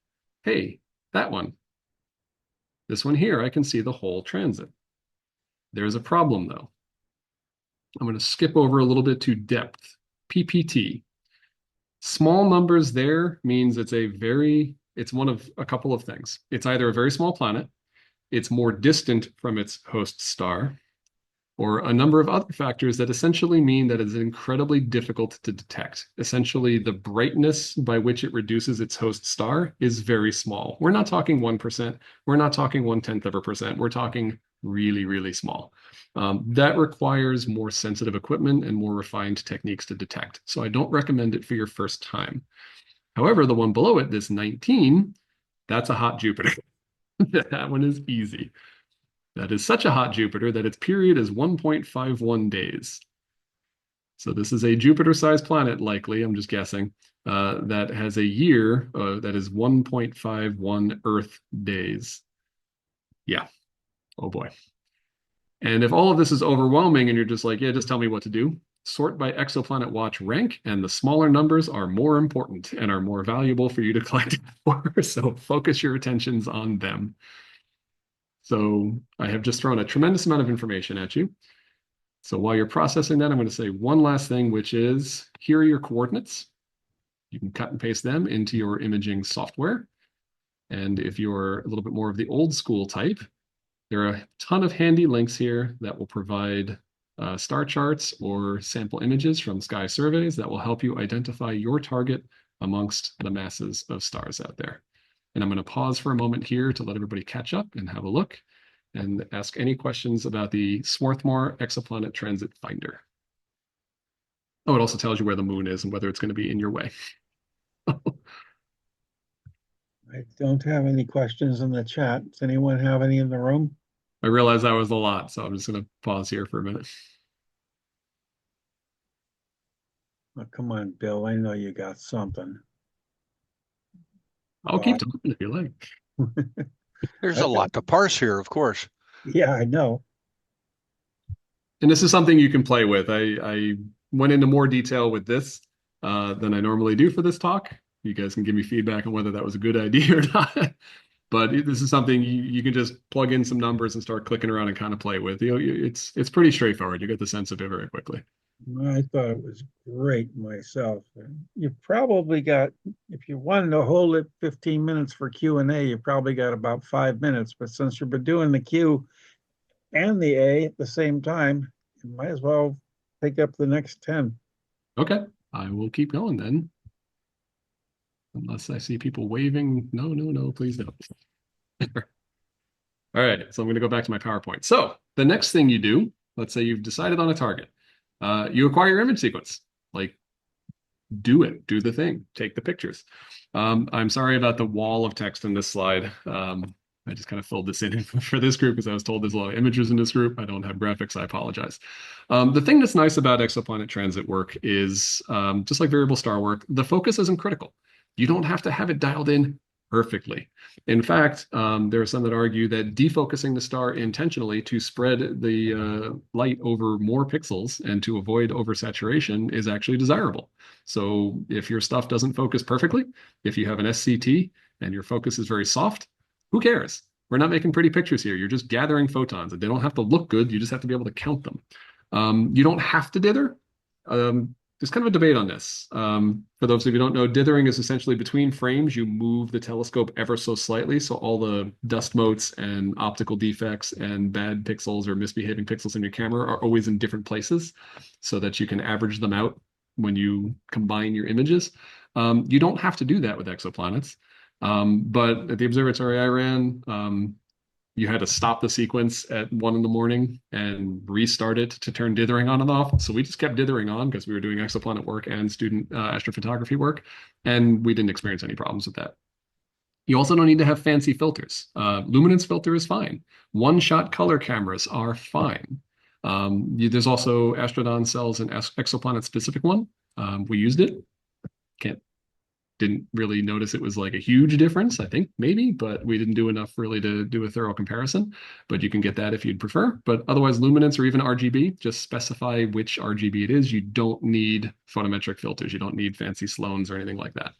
Hey, that one. This one here, I can see the whole transit. There's a problem though. I'm going to skip over a little bit to depth, PPT. Small numbers there means it's one of a couple of things. It's either a very small planet, it's more distant from its host star, or a number of other factors that essentially mean that it's incredibly difficult to detect. Essentially, the brightness by which it reduces its host star is very small. We're not talking 1%. We're not talking 0.1%. We're talking really, really small. That requires more sensitive equipment and more refined techniques to detect. So I don't recommend it for your first time. However, the one below it, this 19, that's a hot Jupiter. That one is easy. That is such a hot Jupiter that its period is 1.51 days. So this is a Jupiter-sized planet, likely, I'm just guessing, that has a year that is 1.51 Earth days. Yeah. Oh boy. And if all of this is overwhelming and you're just like, yeah, just tell me what to do, sort by Exoplanet Watch rank, and the smaller numbers are more important and are more valuable for you to collect for. So focus your attentions on them. So I have just thrown a tremendous amount of information at you. So while you're processing that, I'm going to say one last thing, which is here are your coordinates. You can cut and paste them into your imaging software. And if you're a little bit more of the old school type, There are a ton of handy links here that will provide star charts or sample images from sky surveys that will help you identify your target amongst the masses of stars out there. And I'm going to pause for a moment here to let everybody catch up and have a look and ask any questions about the Swarthmore Exoplanet Transit Finder. Oh, it also tells you where the moon is and whether it's going to be in your way. I don't have any questions in the chat. Does anyone have any in the room? I realize that was a lot, so I'm just going to pause here for a minute. Oh, come on, Bill. I know you got something. I'll keep talking if you like. There's a lot to parse here, of course. Yeah, I know. And this is something you can play with. I went into more detail with this than I normally do for this talk. You guys can give me feedback on whether that was a good idea or not. But this is something you can just plug in some numbers and start clicking around and kind of play with. It's pretty straightforward. You get the sense of it very quickly. I thought it was great myself. You probably got, if you wanted to hold it 15 minutes for Q&A, you probably got about 5 minutes. But since you've been doing the Q and the A at the same time, you might as well take up the next 10. Okay, I will keep going then. Unless I see people waving. No, please don't. All right, so I'm going to go back to my PowerPoint. So the next thing you do, let's say you've decided on a target. You acquire your image sequence. Like, do it, do the thing, take the pictures. I'm sorry about the wall of text in this slide. I just kind of filled this in for this group because I was told there's a lot of images in this group. I don't have graphics, I apologize. The thing that's nice about exoplanet transit work is, just like variable star work, the focus isn't critical. You don't have to have it dialed in perfectly. In fact, there are some that argue that defocusing the star intentionally to spread the light over more pixels and to avoid oversaturation is actually desirable. So if your stuff doesn't focus perfectly, if you have an SCT and your focus is very soft, who cares? We're not making pretty pictures here. You're just gathering photons. They don't have to look good. You just have to be able to count them. You don't have to dither. There's kind of a debate on this. For those of you who don't know, dithering is essentially between frames, you move the telescope ever so slightly. So all the dust motes and optical defects and bad pixels or misbehaving pixels in your camera are always in different places so that you can average them out when you combine your images. You don't have to do that with exoplanets. But at the observatory I ran, you had to stop the sequence at 1 a.m. and restart it to turn dithering on and off. So we just kept dithering on because we were doing exoplanet work and student astrophotography work, and we didn't experience any problems with that. You also don't need to have fancy filters. Luminance filter is fine. One-shot color cameras are fine. There's also Astrodon sells an exoplanet-specific one. We used it. Didn't really notice it was like a huge difference, I think, maybe, but we didn't do enough really to do a thorough comparison. But you can get that if you'd prefer. But otherwise, luminance or even RGB, just specify which RGB it is. You don't need photometric filters. You don't need fancy Sloans or anything like that.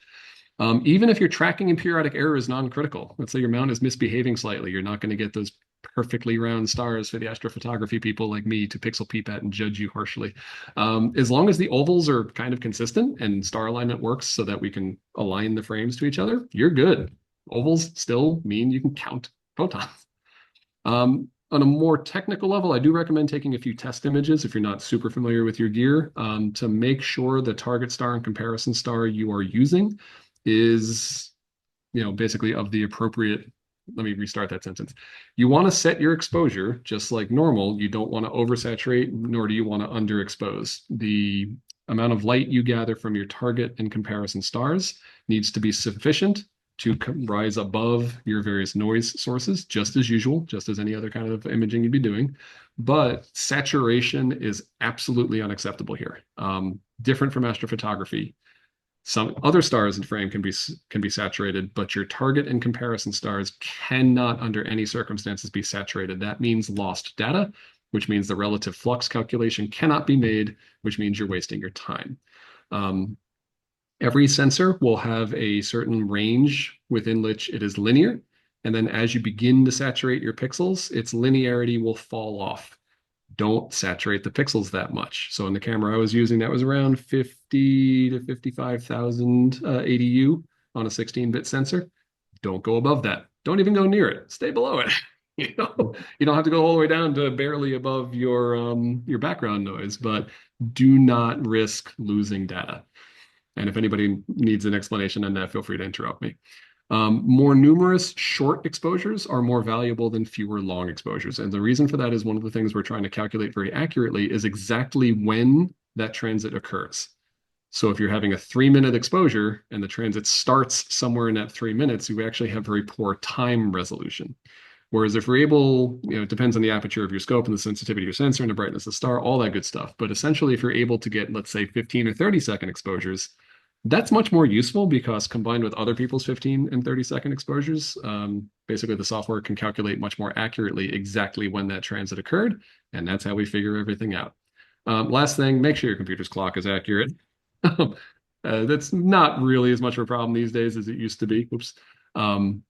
Even if your tracking and periodic error is non-critical, let's say your mount is misbehaving slightly, you're not going to get those perfectly round stars for the astrophotography people like me to pixel peep at and judge you harshly. As long as the ovals are kind of consistent and star alignment works so that we can align the frames to each other, you're good. Ovals still mean you can count photons. On a more technical level, I do recommend taking a few test images if you're not super familiar with your gear to make sure the target star and comparison star you are using is, basically of the appropriate. Let me restart that sentence. You want to set your exposure just like normal. You don't want to oversaturate, nor do you want to underexpose. The amount of light you gather from your target and comparison stars needs to be sufficient to rise above your various noise sources, just as usual, just as any other kind of imaging you'd be doing. But saturation is absolutely unacceptable here. Different from astrophotography. Some other stars in frame can be saturated, but your target and comparison stars cannot under any circumstances be saturated. That means lost data, which means the relative flux calculation cannot be made, which means you're wasting your time. Every sensor will have a certain range within which it is linear. And then as you begin to saturate your pixels, its linearity will fall off. Don't saturate the pixels that much. So in the camera I was using, that was around 50 to 55,000 ADU on a 16-bit sensor. Don't go above that. Don't even go near it. Stay below it. You know, you don't have to go all the way down to barely above your background noise, but do not risk losing data. And if anybody needs an explanation on that, feel free to interrupt me. More numerous short exposures are more valuable than fewer long exposures. And the reason for that is one of the things we're trying to calculate very accurately is exactly when that transit occurs. So if you're having a 3-minute exposure and the transit starts somewhere in that 3 minutes, you actually have very poor time resolution. Whereas if we're able, it depends on the aperture of your scope and the sensitivity of your sensor and the brightness of the star, all that good stuff. But essentially, if you're able to get, let's say, 15 or 30-second exposures, that's much more useful because combined with other people's 15 and 30-second exposures, basically the software can calculate much more accurately exactly when that transit occurred. And that's how we figure everything out. Last thing, make sure your computer's clock is accurate. That's not really as much of a problem these days as it used to be. Oops.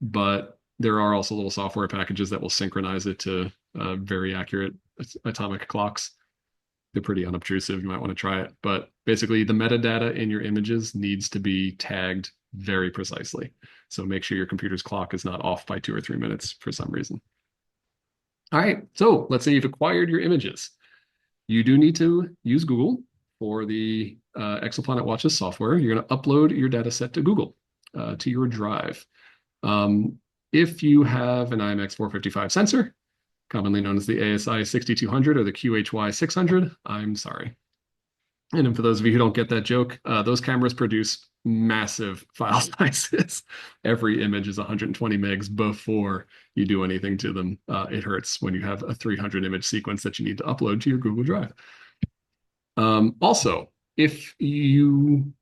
But there are also little software packages that will synchronize it to very accurate atomic clocks. They're pretty unobtrusive. You might want to try it. But basically, the metadata in your images needs to be tagged very precisely. So make sure your computer's clock is not off by 2 or 3 minutes for some reason. All right. So let's say you've acquired your images. You do need to use Google for the Exoplanet Watch's software. You're going to upload your data set to Google, to your drive. If you have an IMX455 sensor, commonly known as the ASI 6200 or the QHY 600, I'm sorry. And then for those of you who don't get that joke, those cameras produce massive file sizes. Every image is 120 megs before you do anything to them. It hurts when you have a 300 image sequence that you need to upload to your Google Drive. Also, if you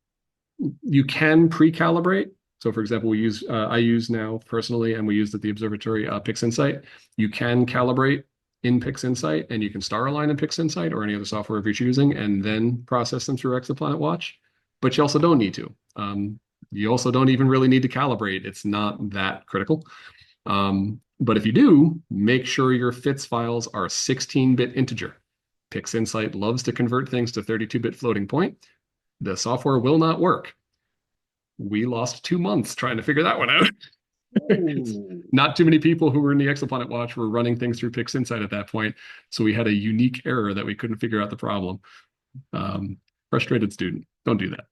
can pre-calibrate. So for example, I use now personally, and we used at the observatory PixInsight. You can calibrate in PixInsight, and you can star align in PixInsight or any other software if you're choosing, and then process them through Exoplanet Watch. But you also don't need to. You also don't even really need to calibrate. It's not that critical. But if you do, make sure your FITS files are 16-bit integer. PixInsight loves to convert things to 32-bit floating point. The software will not work. We lost 2 months trying to figure that one out. Not too many people who were in the Exoplanet Watch were running things through PixInsight at that point. So we had a unique error that we couldn't figure out the problem. Frustrated student. Don't do that.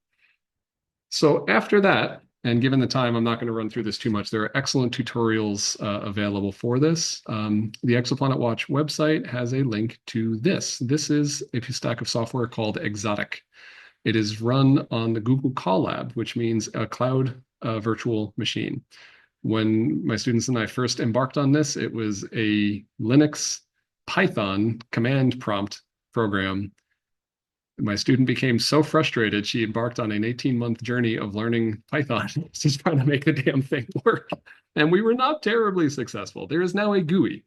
So after that, and given the time, I'm not going to run through this too much. There are excellent tutorials available for this. The Exoplanet Watch website has a link to this. This is a stack of software called Exotic. It is run on the Google Colab, which means a cloud virtual machine. When my students and I first embarked on this, it was a Linux Python command prompt program. My student became so frustrated, she embarked on an 18-month journey of learning Python, just trying to make the damn thing work. And we were not terribly successful. There is now a GUI.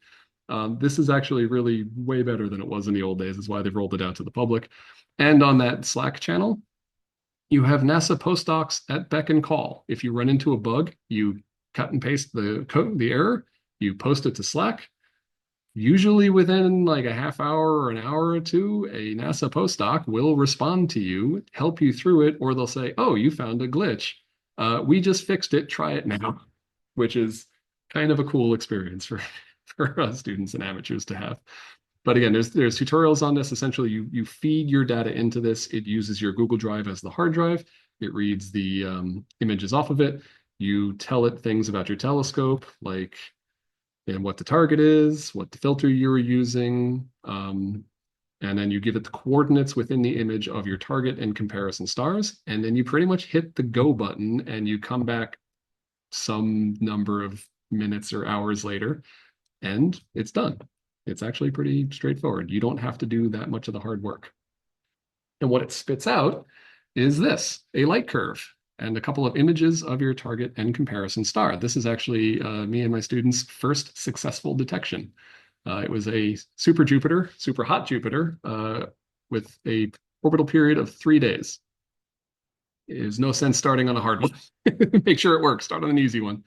This is actually really way better than it was in the old days. That's why they've rolled it out to the public. And on that Slack channel, you have NASA postdocs at beck and call. If you run into a bug, you cut and paste the code, the error, you post it to Slack. Usually within like a half hour or an hour or two, a NASA postdoc will respond to you, help you through it, or they'll say, oh, you found a glitch. We just fixed it. Try it now, which is kind of a cool experience for students and amateurs to have. But again, there's tutorials on this. Essentially, you feed your data into this. It uses your Google Drive as the hard drive. It reads the images off of it. You tell it things about your telescope, like what the target is, what the filter you were using, and then you give it the coordinates within the image of your target and comparison stars. And then you pretty much hit the go button and you come back some number of minutes or hours later, and it's done. It's actually pretty straightforward. You don't have to do that much of the hard work. And what it spits out is this, a light curve and a couple of images of your target and comparison star. This is actually me and my students' first successful detection. It was a super Jupiter, super hot Jupiter with a orbital period of 3 days. There's no sense starting on a hard one. Make sure it works. Start on an easy one.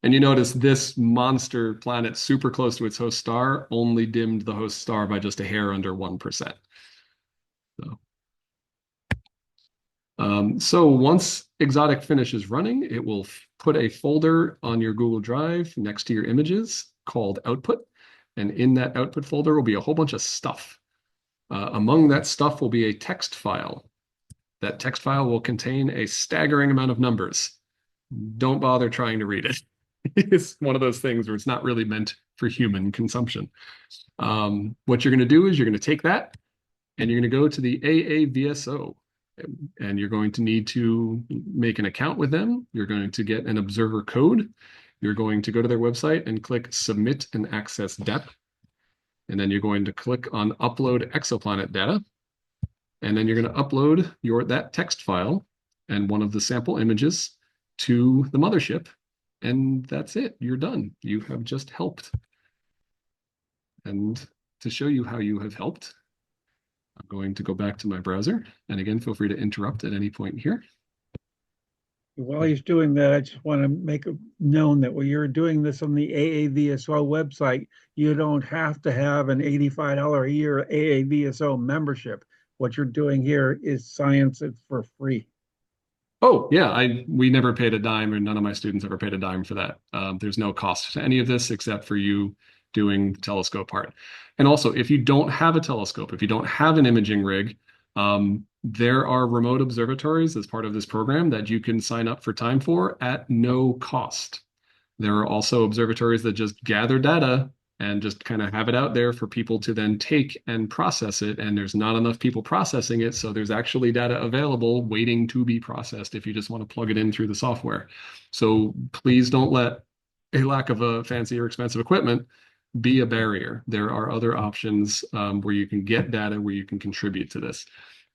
And you notice this monster planet super close to its host star only dimmed the host star by just a hair under 1%. So once Exotic finishes running, it will put a folder on your Google Drive next to your images called Output. And in that output folder will be a whole bunch of stuff. Among that stuff will be a text file. That text file will contain a staggering amount of numbers. Don't bother trying to read it. It's one of those things where it's not really meant for human consumption. What you're going to do is you're going to take that and you're going to go to the AAVSO, and you're going to need to make an account with them. You're going to get an observer code. You're going to go to their website and click Submit and Access Data. And then you're going to click on Upload Exoplanet Data. And then you're going to upload that text file and one of the sample images to the mothership. And that's it. You're done. You have just helped. And to show you how you have helped, I'm going to go back to my browser. And again, feel free to interrupt at any point here. While he's doing that, I just want to make it known that when you're doing this on the AAVSO website, you don't have to have an $85 a year AAVSO membership. What you're doing here is science for free. Oh, yeah, we never paid a dime, and none of my students ever paid a dime for that. There's no cost to any of this except for you doing the telescope part. And also, if you don't have a telescope, if you don't have an imaging rig, there are remote observatories as part of this program that you can sign up for time for at no cost. There are also observatories that just gather data and just kind of have it out there for people to then take and process it. And there's not enough people processing it. So there's actually data available waiting to be processed if you just want to plug it in through the software. So please don't let a lack of a fancy or expensive equipment be a barrier. There are other options where you can get data, where you can contribute to this.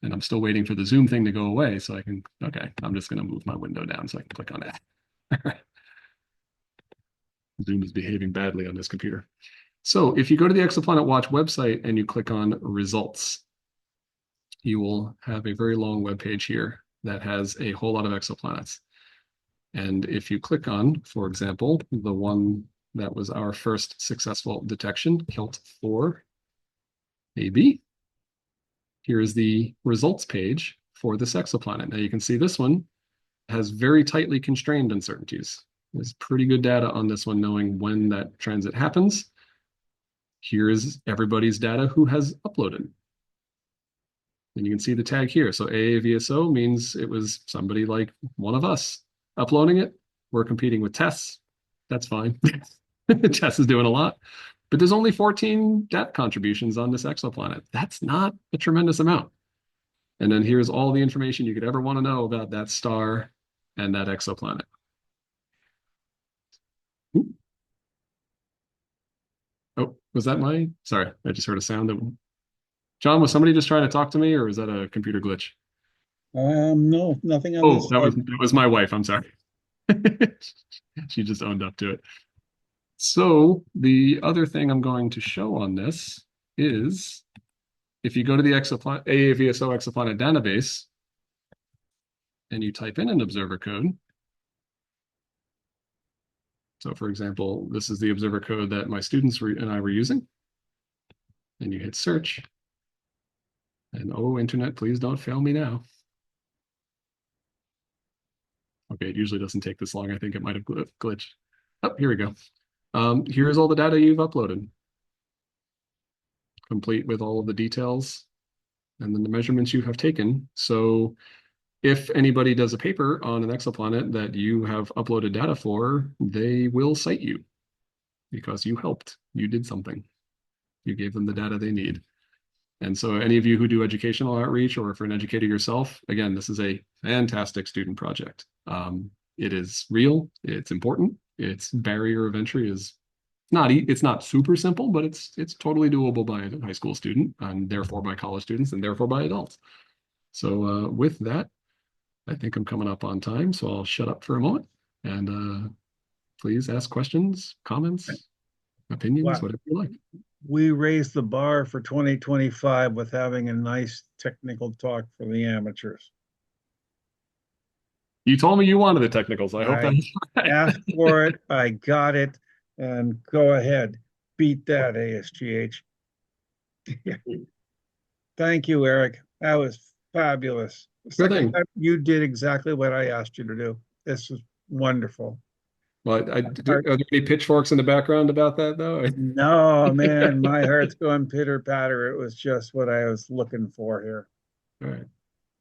And I'm still waiting for the Zoom thing to go away so I can, okay, I'm just going to move my window down so I can click on it. Zoom is behaving badly on this computer. So if you go to the Exoplanet Watch website and you click on results, you will have a very long web page here that has a whole lot of exoplanets. And if you click on, for example, the one that was our first successful detection, Kilt 4 AB, here is the results page for this exoplanet. Now you can see this one has very tightly constrained uncertainties. There's pretty good data on this one, knowing when that transit happens. Here is everybody's data who has uploaded. And you can see the tag here. So AAVSO means it was somebody like one of us uploading it. We're competing with TESS. That's fine. TESS is doing a lot. But there's only 14 data contributions on this exoplanet. That's not a tremendous amount. And then here's all the information you could ever want to know about that star and that exoplanet. Ooh. Oh, was that sorry, I just heard a sound. John, was somebody just trying to talk to me, or was that a computer glitch? No, nothing on Oh, this that was my wife. I'm sorry. She just owned up to it. So the other thing I'm going to show on this is if you go to the AAVSO exoplanet database and you type in an observer code. So for example, this is the observer code that my students and I were using. And you hit search. And oh, internet, please don't fail me now. Okay, it usually doesn't take this long. I think it might have glitched. Oh, here we go. Here's all the data you've uploaded, complete with all of the details and then the measurements you have taken. So if anybody does a paper on an exoplanet that you have uploaded data for, they will cite you because you helped. You did something. You gave them the data they need. And so any of you who do educational outreach or if you're an educator yourself, again, this is a fantastic student project. It is real. It's important. Its barrier of entry is it's not super simple, but it's totally doable by a high school student and therefore by college students and therefore by adults. So with that, I think I'm coming up on time, so I'll shut up for a moment and please ask questions, comments, opinions, whatever you like. We raised the bar for 2025 with having a nice technical talk for the amateurs. You told me you wanted the technicals. I hope that's right. Asked for it, I got it, and go ahead, beat that ASGH. Thank you, Erik. That was fabulous. Sure thing. You did exactly what I asked you to do. This was wonderful. Well, are there any pitchforks in the background about that though? No, man, my heart's going pitter patter. It was just what I was looking for here. All right.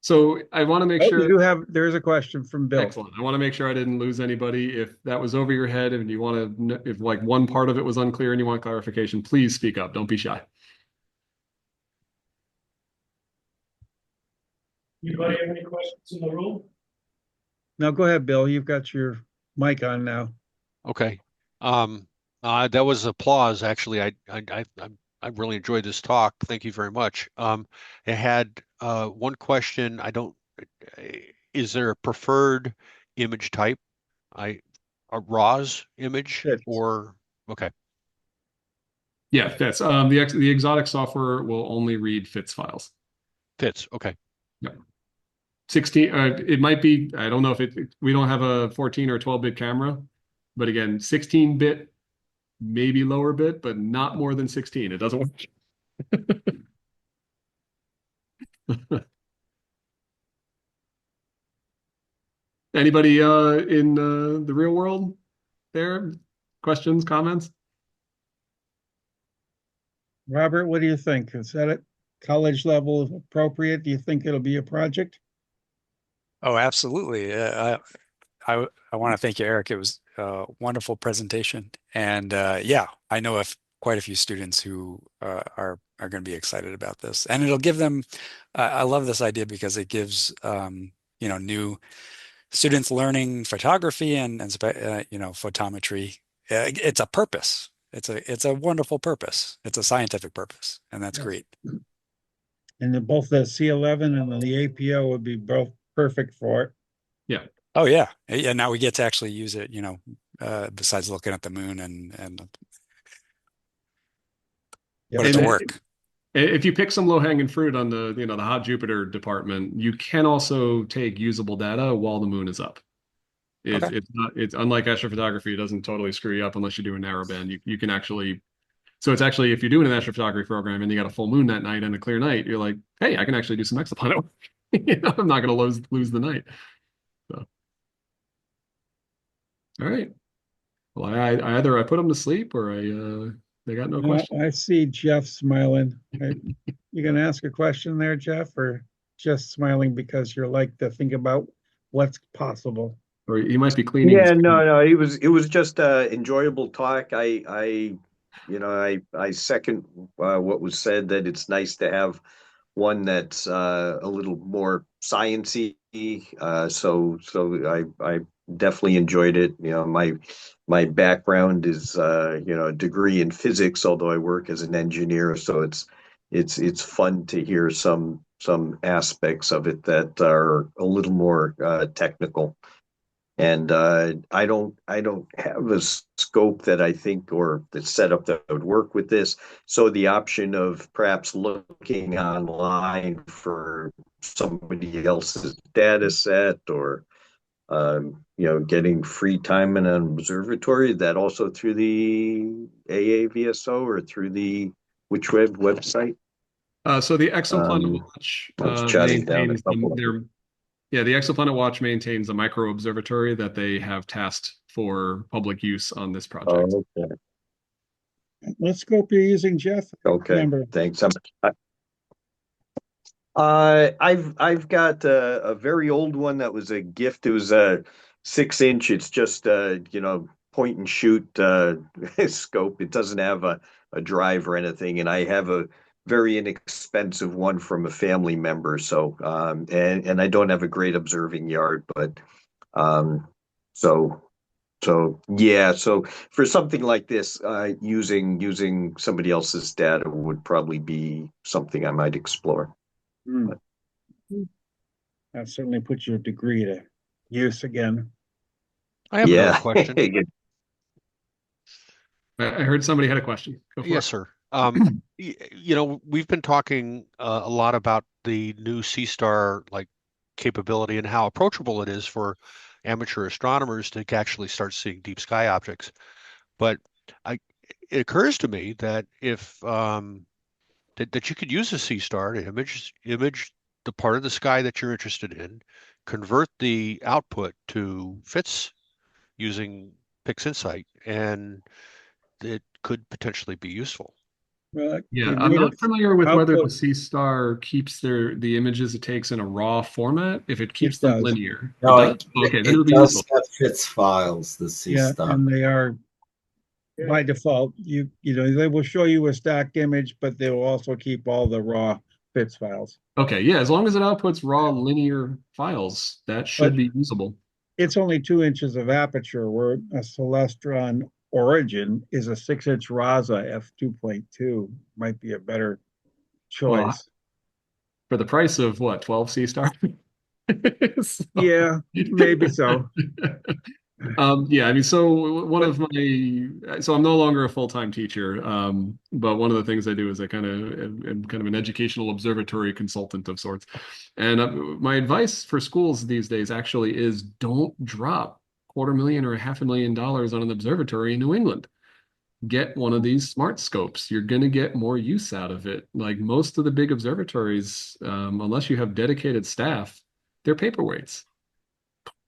So I want to make Oh, you sure. do have, there's a question from Bill. Excellent. I want to make sure I didn't lose anybody. If that was over your head and you want to, if like one part of it was unclear and you want clarification, please speak up. Don't be shy. Anybody have any questions in the room? Now go ahead, Bill. You've got your mic on now. Okay. That was applause. Actually, I really enjoyed this talk. Thank you very much. I had one question. I don't. Is there a preferred image type? A RAWs image Good. or okay? Yeah, fits. The exotic software will only read FITS files. Fits. Okay. Yeah. 16, it might be, I don't know if we don't have a 14 or 12-bit camera, but again, 16-bit, maybe lower bit, but not more than 16. It doesn't work. Anybody in the real world there? Questions, comments? Robert, what do you think? Is that at college level appropriate? Do you think it'll be a project? Oh, absolutely. I want to thank you, Eric. It was a wonderful presentation, and yeah, I know quite a few students who are going to be excited about this, and it'll give them. I love this idea because it gives new students learning photography and photometry. It's a purpose. It's a wonderful purpose. It's a scientific purpose, and that's Yes. great. And both the C11 and the APO would be both perfect for it. Yeah. Oh yeah, yeah. Now we get to actually use it. Besides looking at the moon and Yeah. put it to And work. if you pick some low-hanging fruit on the hot Jupiter department, you can also take usable data while the moon is up. Okay. It's unlike astrophotography, it doesn't totally screw you up unless you do a narrowband. You can actually, so it's actually, if you're doing an astrophotography program and you got a full moon that night and a clear night, you're like, hey, I can actually do some exoplanet work. I'm not going to lose the night. So, all right. Well, I either I put them to sleep or they got no questions. I see Jeff smiling. You gonna ask a question there, Jeff, or just smiling because you're like to think about what's possible? Or he might be cleaning Yeah, his. no, it was just a enjoyable talk. I second what was said that it's nice to have one that's a little more sciencey. So I definitely enjoyed it. My background is a degree in physics, although I work as an engineer. So it's fun to hear some aspects of it that are a little more technical. And I don't have a scope that I think or the setup that would work with this. So the option of perhaps looking online for somebody else's data set or getting free time in an observatory, that also through the AAVSO or through the which website? So the Exoplanet Um, Watch I was jotting down a maintains couple of their. Yeah, the Exoplanet Watch maintains a micro observatory that they have tasked for public use on this project. Oh, okay. What scope you're using, Jeff? Okay. Remember. Thanks. I've got a very old one that was a gift. It was a 6 inch. It's just point and shoot scope. It doesn't have a drive or anything. And I have a very inexpensive one from a family member. So and I don't have a great observing yard, but so yeah. So for something like this, using somebody else's data would probably be something I might explore. Hmm. That certainly puts your degree to use again. I have another question. I heard somebody had a question. Go for Yes, it. sir. We've been talking a lot about the new C-Star like capability and how approachable it is for amateur astronomers to actually start seeing deep sky objects. But it occurs to me that if that you could use a C-Star to image the part of the sky that you're interested in, convert the output to FITS using PixInsight, and it could potentially be useful. Well, Yeah, you I'm made not it familiar with whether the output. C star keeps the images it takes in a raw format. If it keeps It them does. linear, it No, does? Okay, then it it'll be does useful. have FITS files, the C Yeah, star. and they are by default, you know, they will show you a stacked image, but they will also keep all the raw bits files. Okay, yeah, as long as it outputs raw linear files, that should But be usable. it's only 2 inches of aperture, where a Celestron Origin is a 6-inch Raza f2.2. Might be a better Well, choice. for the price of what, 12 C star? So- Yeah, maybe so. Yeah, I mean, so one of my, so I'm no longer a full-time teacher, but one of the things I do is I kind of am kind of an educational observatory consultant of sorts. And my advice for schools these days actually is don't drop $250,000 or $500,000 on an observatory in New England. Get one of these smart scopes. You're going to get more use out of it. Like most of the big observatories, unless you have dedicated staff, they're paperweights.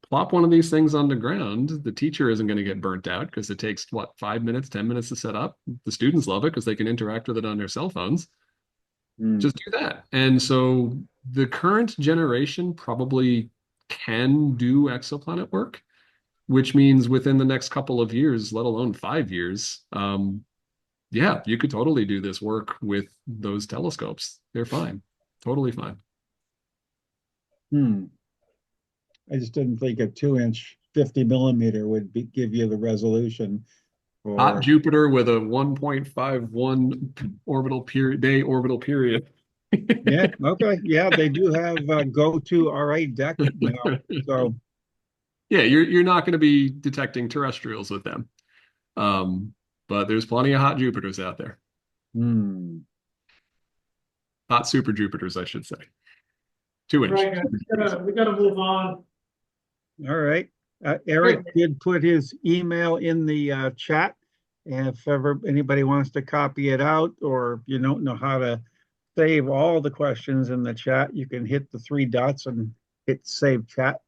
Plop one of these things on the ground. The teacher isn't going to get burnt out because it takes, what, 5 minutes, 10 minutes to set up. The students love it because they can interact with it on their cell phones. Hmm. Just do that. And so the current generation probably can do exoplanet work, which means within the next couple of years, let alone 5 years, yeah, you could totally do this work with those telescopes. They're fine. Totally fine. Hmm. I just didn't think a 2-inch 50 millimeter would give you the resolution Hot for. Jupiter with a 1.51 orbital period, day orbital period. Yeah, okay. Yeah, they do have go to array deck now. So Yeah, you're not going to be detecting terrestrials with them. But there's plenty of hot Jupiters out there. hmm. Hot super Jupiters, I should say. 2-inch. Right, guys, we gotta move on. All right. Eric did put his email in the chat. And if ever anybody wants to copy it out, or you don't know how to save all the questions in the chat, you can hit the 3 dots and hit save chat.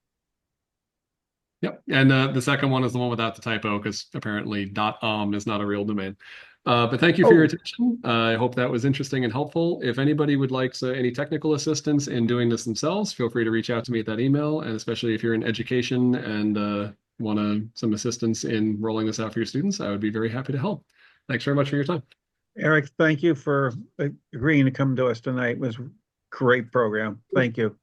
Yep. And the second one is the one without the typo because apparently .om is not a real domain. But thank you for your attention. I hope that was interesting and helpful. If anybody would like any technical assistance in doing this themselves, feel free to reach out to me at that email. And especially if you're in education and want some assistance in rolling this out for your students, I would be very happy to help. Thanks very much for your time. Eric, thank you for agreeing to come to us tonight. It was a great program. Thank you.